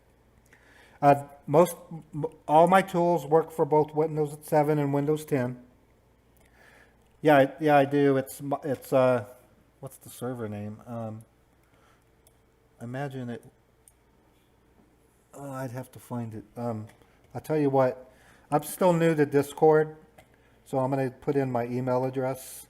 All my tools work for both Windows 7 and Windows 10. Yeah, I do. It's what's the server name? Imagine it. I'd have to find it. I'll tell you what. I'm still new to Discord, so I'm going to put in my email address.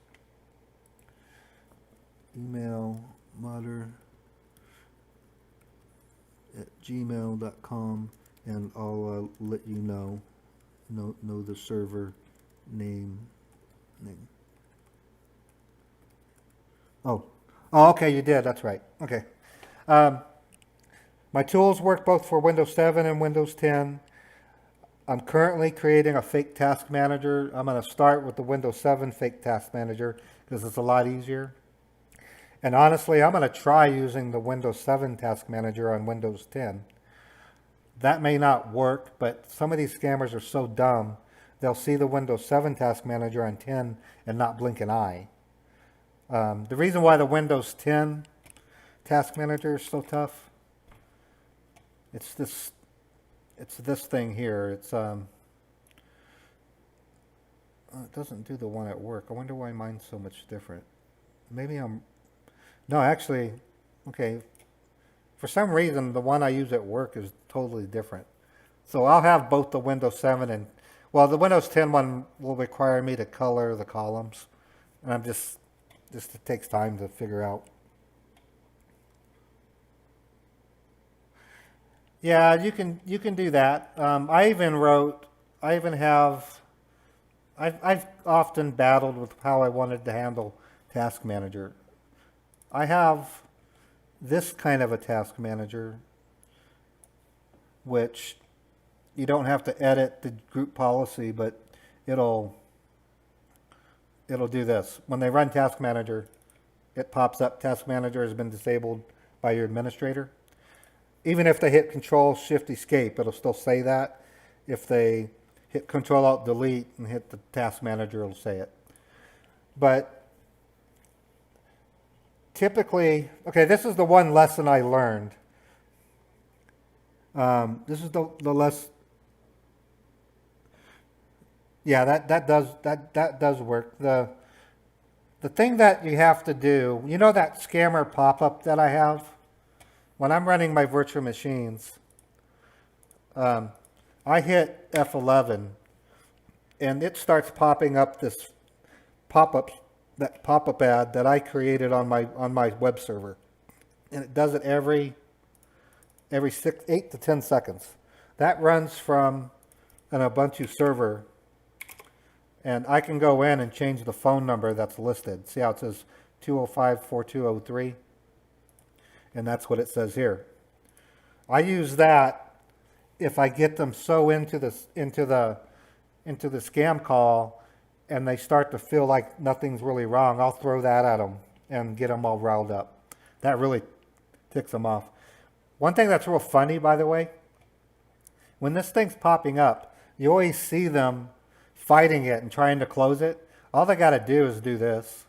Email mutter@gmail.com, and I'll let you know the server name. Oh, okay, you did. That's right. Okay. My tools work both for Windows 7 and Windows 10. I'm currently creating a fake task manager. I'm going to start with the Windows 7 fake task manager because it's a lot easier. And honestly, I'm going to try using the Windows 7 task manager on Windows 10. That may not work, but some of these scammers are so dumb, they'll see the Windows 7 task manager on 10 and not blink an eye. The reason why the Windows 10 task manager is so tough, it's this thing here. It doesn't do the one at work. I wonder why mine's so much different. No, actually, okay. For some reason, the one I use at work is totally different. So I'll have both the Windows 7 and, well, the Windows 10 one will require me to color the columns. And I'm just it takes time to figure out. Yeah, you can do that. I've often battled with how I wanted to handle Task Manager. I have this kind of a Task Manager, which you don't have to edit the group policy, but it'll do this. When they run Task Manager, it pops up Task Manager has been disabled by your administrator. Even if they hit Control Shift Escape, it'll still say that. If they hit Control Alt Delete and hit the Task Manager, it'll say it. But typically, okay, this is the one lesson I learned. This is the less. Yeah, that does work. The thing that you have to do, you know that scammer pop-up that I have? When I'm running my virtual machines, I hit F11 and it starts popping up this pop-up ad that I created on my web server. And it does it every 8 to 10 seconds. That runs from an Ubuntu server, and I can go in and change the phone number that's listed. See how it says 205-4203? And that's what it says here. I use that if I get them so into the scam call and they start to feel like nothing's really wrong. I'll throw that at them and get them all riled up. That really ticks them off. One thing that's real funny, by the way, when this thing's popping up, you always see them fighting it and trying to close it. All they got to do is do this.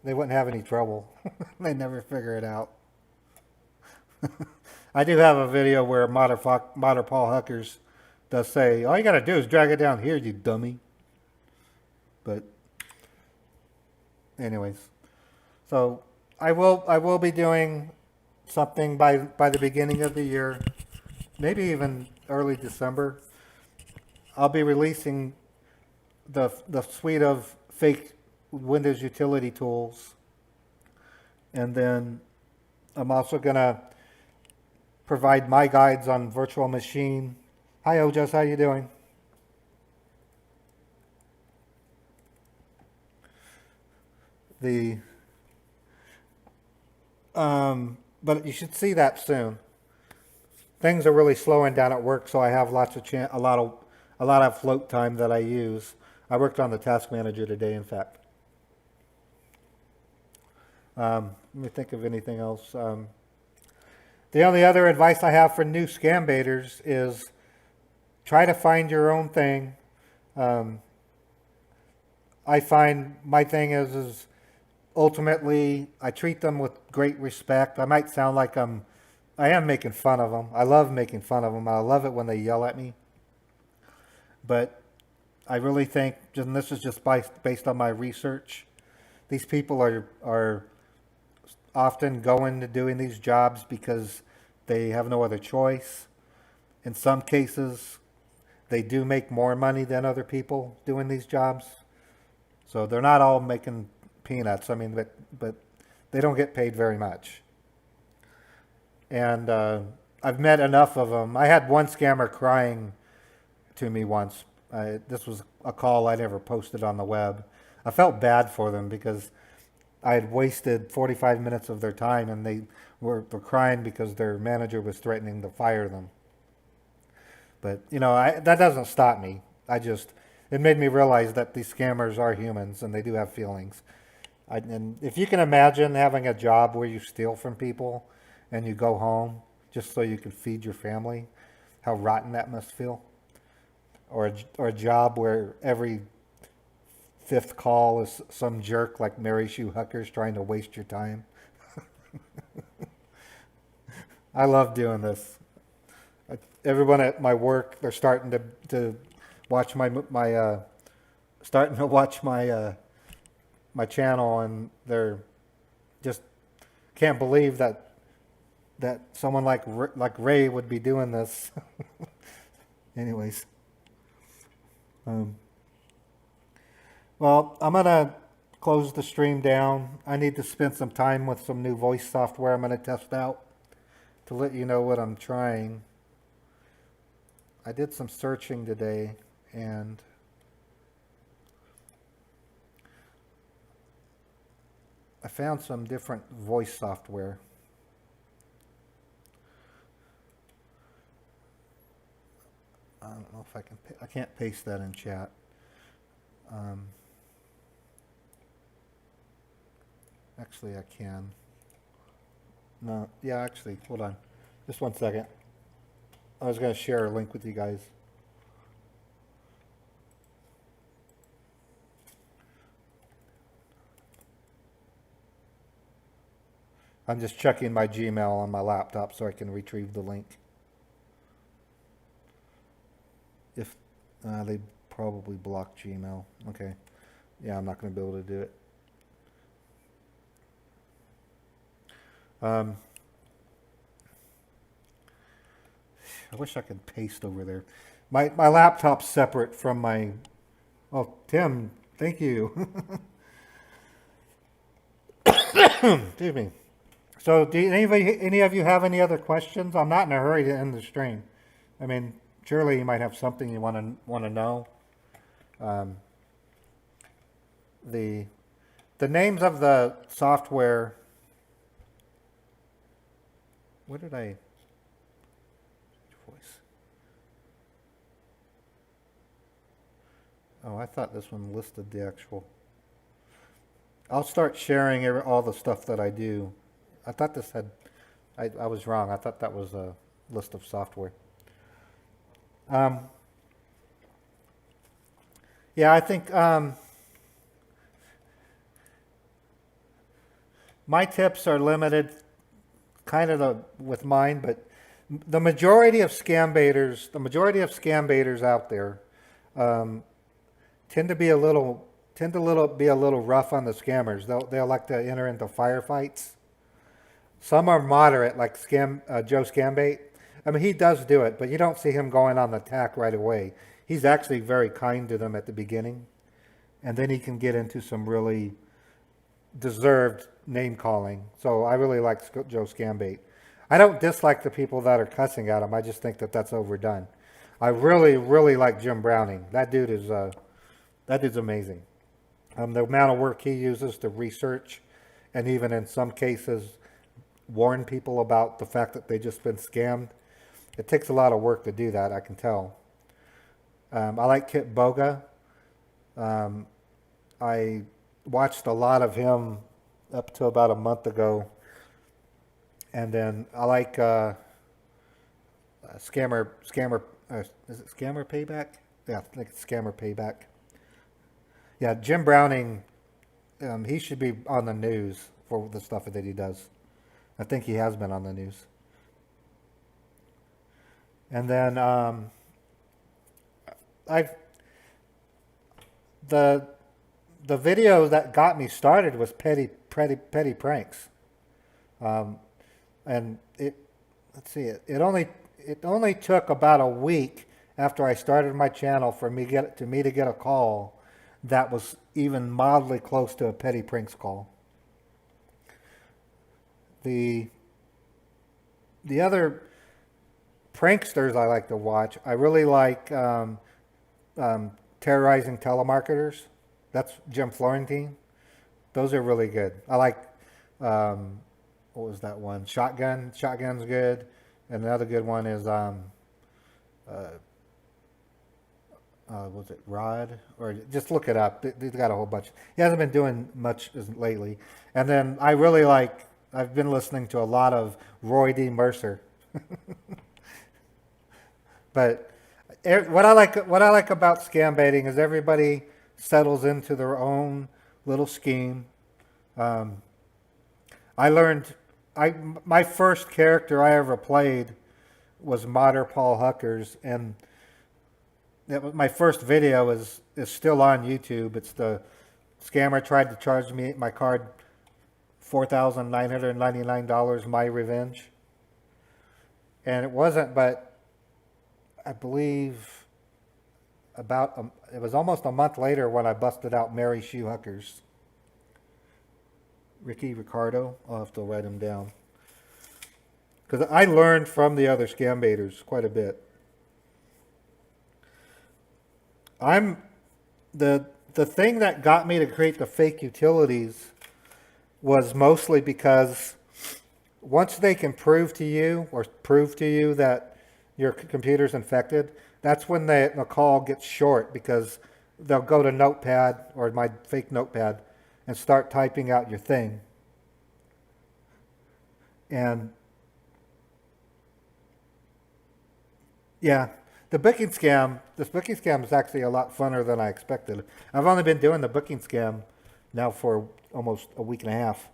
They wouldn't have any trouble. They never figure it out. I do have a video where Modder Paul Huckers does say, all you got to do is drag it down here, you dummy. But anyways, so I will be doing something by the beginning of the year, maybe even early December. I'll be releasing the suite of fake Windows utility tools. And then I'm also going to provide my guides on virtual machine. Hi, Ojas, how you doing? But you should see that soon. Things are really slowing down at work, so I have a lot of float time that I use. I worked on the task manager today, in fact. Let me think of anything else. The only other advice I have for new scam baiters is try to find your own thing. I find my thing is ultimately I treat them with great respect. I might sound like I am making fun of them. I love making fun of them. I love it when they yell at me. But I really think, and this is just based on my research, these people are often going to doing these jobs because they have no other choice. In some cases, they do make more money than other people doing these jobs. So they're not all making peanuts. I mean, but they don't get paid very much. And I've met enough of them. I had one scammer crying to me once. This was a call I never posted on the web. I felt bad for them because I had wasted 45 minutes of their time, and they were crying because their manager was threatening to fire them. But, you know, that doesn't stop me. It made me realize that these scammers are humans and they do have feelings. And if you can imagine having a job where you steal from people and you go home just so you can feed your family, how rotten that must feel. Or a job where every fifth call is some jerk like Mary Shoo Huckers trying to waste your time. I love doing this. Everyone at my work, they're starting to watch my my channel, and they're just can't believe that someone like Ray would be doing this. Anyways, well, I'm gonna close the stream down. I need to spend some time with some new voice software I'm gonna test out to let you know what I'm trying. I did some searching today, and I found some different voice software. I don't know if I can't paste that in chat. Actually, I can. No, yeah, actually, hold on. Just one second. I was going to share a link with you guys. I'm just checking my Gmail on my laptop so I can retrieve the link. If they probably blocked Gmail. Okay. Yeah, I'm not going to be able to do it. I wish I could paste over there. My laptop's separate from my... Oh, Tim, thank you. Excuse me. So, do any of you have any other questions? I'm not in a hurry to end the stream. I mean, surely you might have something you want to know. The names of the software. What did I? Voice. Oh, I thought this one listed the actual. I'll start sharing all the stuff that I do. I thought this had, I was wrong. I thought that was a list of software. Yeah, I think my tips are limited kind of with mine, but the majority of scam baiters out there tend to be a little rough on the scammers. They'll like to enter into firefights. Some are moderate, like Joe Scambait. I mean, he does do it, but you don't see him going on the attack right away. He's actually very kind to them at the beginning, and then he can get into some really deserved name calling. So I really like Joe Scambait. I don't dislike the people that are cussing at him. I just think that that's overdone. I really, really like Jim Browning. That dude's amazing. The amount of work he uses to research, and even in some cases, warn people about the fact that they've just been scammed. It takes a lot of work to do that, I can tell. I like Kit Boga. I watched a lot of him up to about a month ago. And then I like Scammer, is it Scammer Payback? Yeah, I think it's Scammer Payback. Yeah, Jim Browning, he should be on the news for the stuff that he does. I think he has been on the news. And then the video that got me started was petty pranks. And let's see, it only took about a week after I started my channel for me to get a call that was even mildly close to a petty pranks call. The other pranksters I like to watch, I really like Terrorizing Telemarketers. That's Jim Florentine. Those are really good. I like, what was that one? Shotgun. Shotgun's good. And another good one is, was it Rod? Or just look it up. He's got a whole bunch. He hasn't been doing much lately. And then I really like, I've been listening to a lot of Roy D. Mercer. But what I like about scam baiting is everybody settles into their own little scheme. My first character I ever played was Modder Paul Huckers, and my first video is still on YouTube. It's the scammer tried to charge me my card $4,999, my revenge. And it wasn't, but I believe it was almost a month later when I busted out Mary Shoo Huckers. Ricky Ricardo, I'll have to write him down. Because I learned from the other scam baiters quite a bit. The thing that got me to create the fake utilities was mostly because once they can prove to you that your computer's infected, that's when the call gets short, because they'll go to Notepad or my fake Notepad and start typing out your thing. And yeah, this booking scam is actually a lot funner than I expected. I've only been doing the booking scam now for almost a week and a half.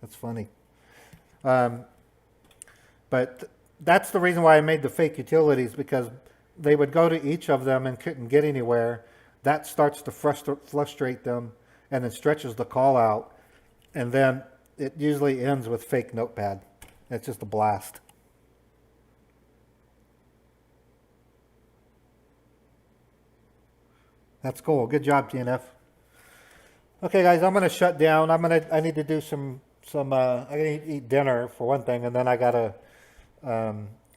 That's funny. But that's the reason why I made the fake utilities, because they would go to each of them and couldn't get anywhere. That starts to frustrate them and then stretches the call out. And then it usually ends with fake Notepad. It's just a blast. That's cool. Good job, TNF. Okay, guys, I'm going to shut down. I need to do some I gotta eat dinner for one thing, and then I gotta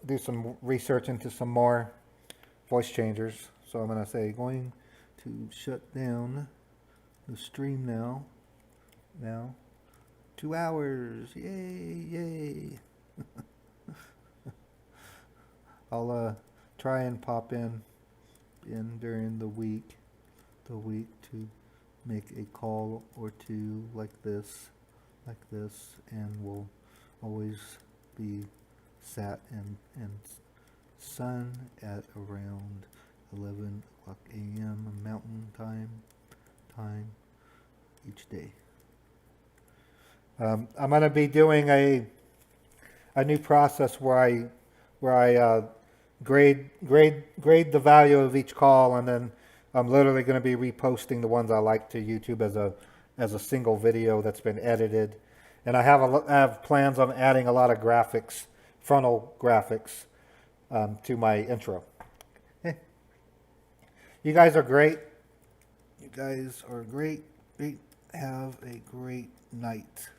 do some research into some more voice changers. So I'm gonna say going to shut down the stream now. 2 hours, yay! I'll try and pop in during the week to make a call or two like this, and we'll always be sat in sun at around 11 o'clock a.m. Mountain time each day. I'm going to be doing a new process where I grade the value of each call, and then I'm literally going to be reposting the ones I like to YouTube as a single video that's been edited. And I have plans on adding a lot of graphics, frontal graphics, to my intro. You guys are great. You guys are great. Have a great night.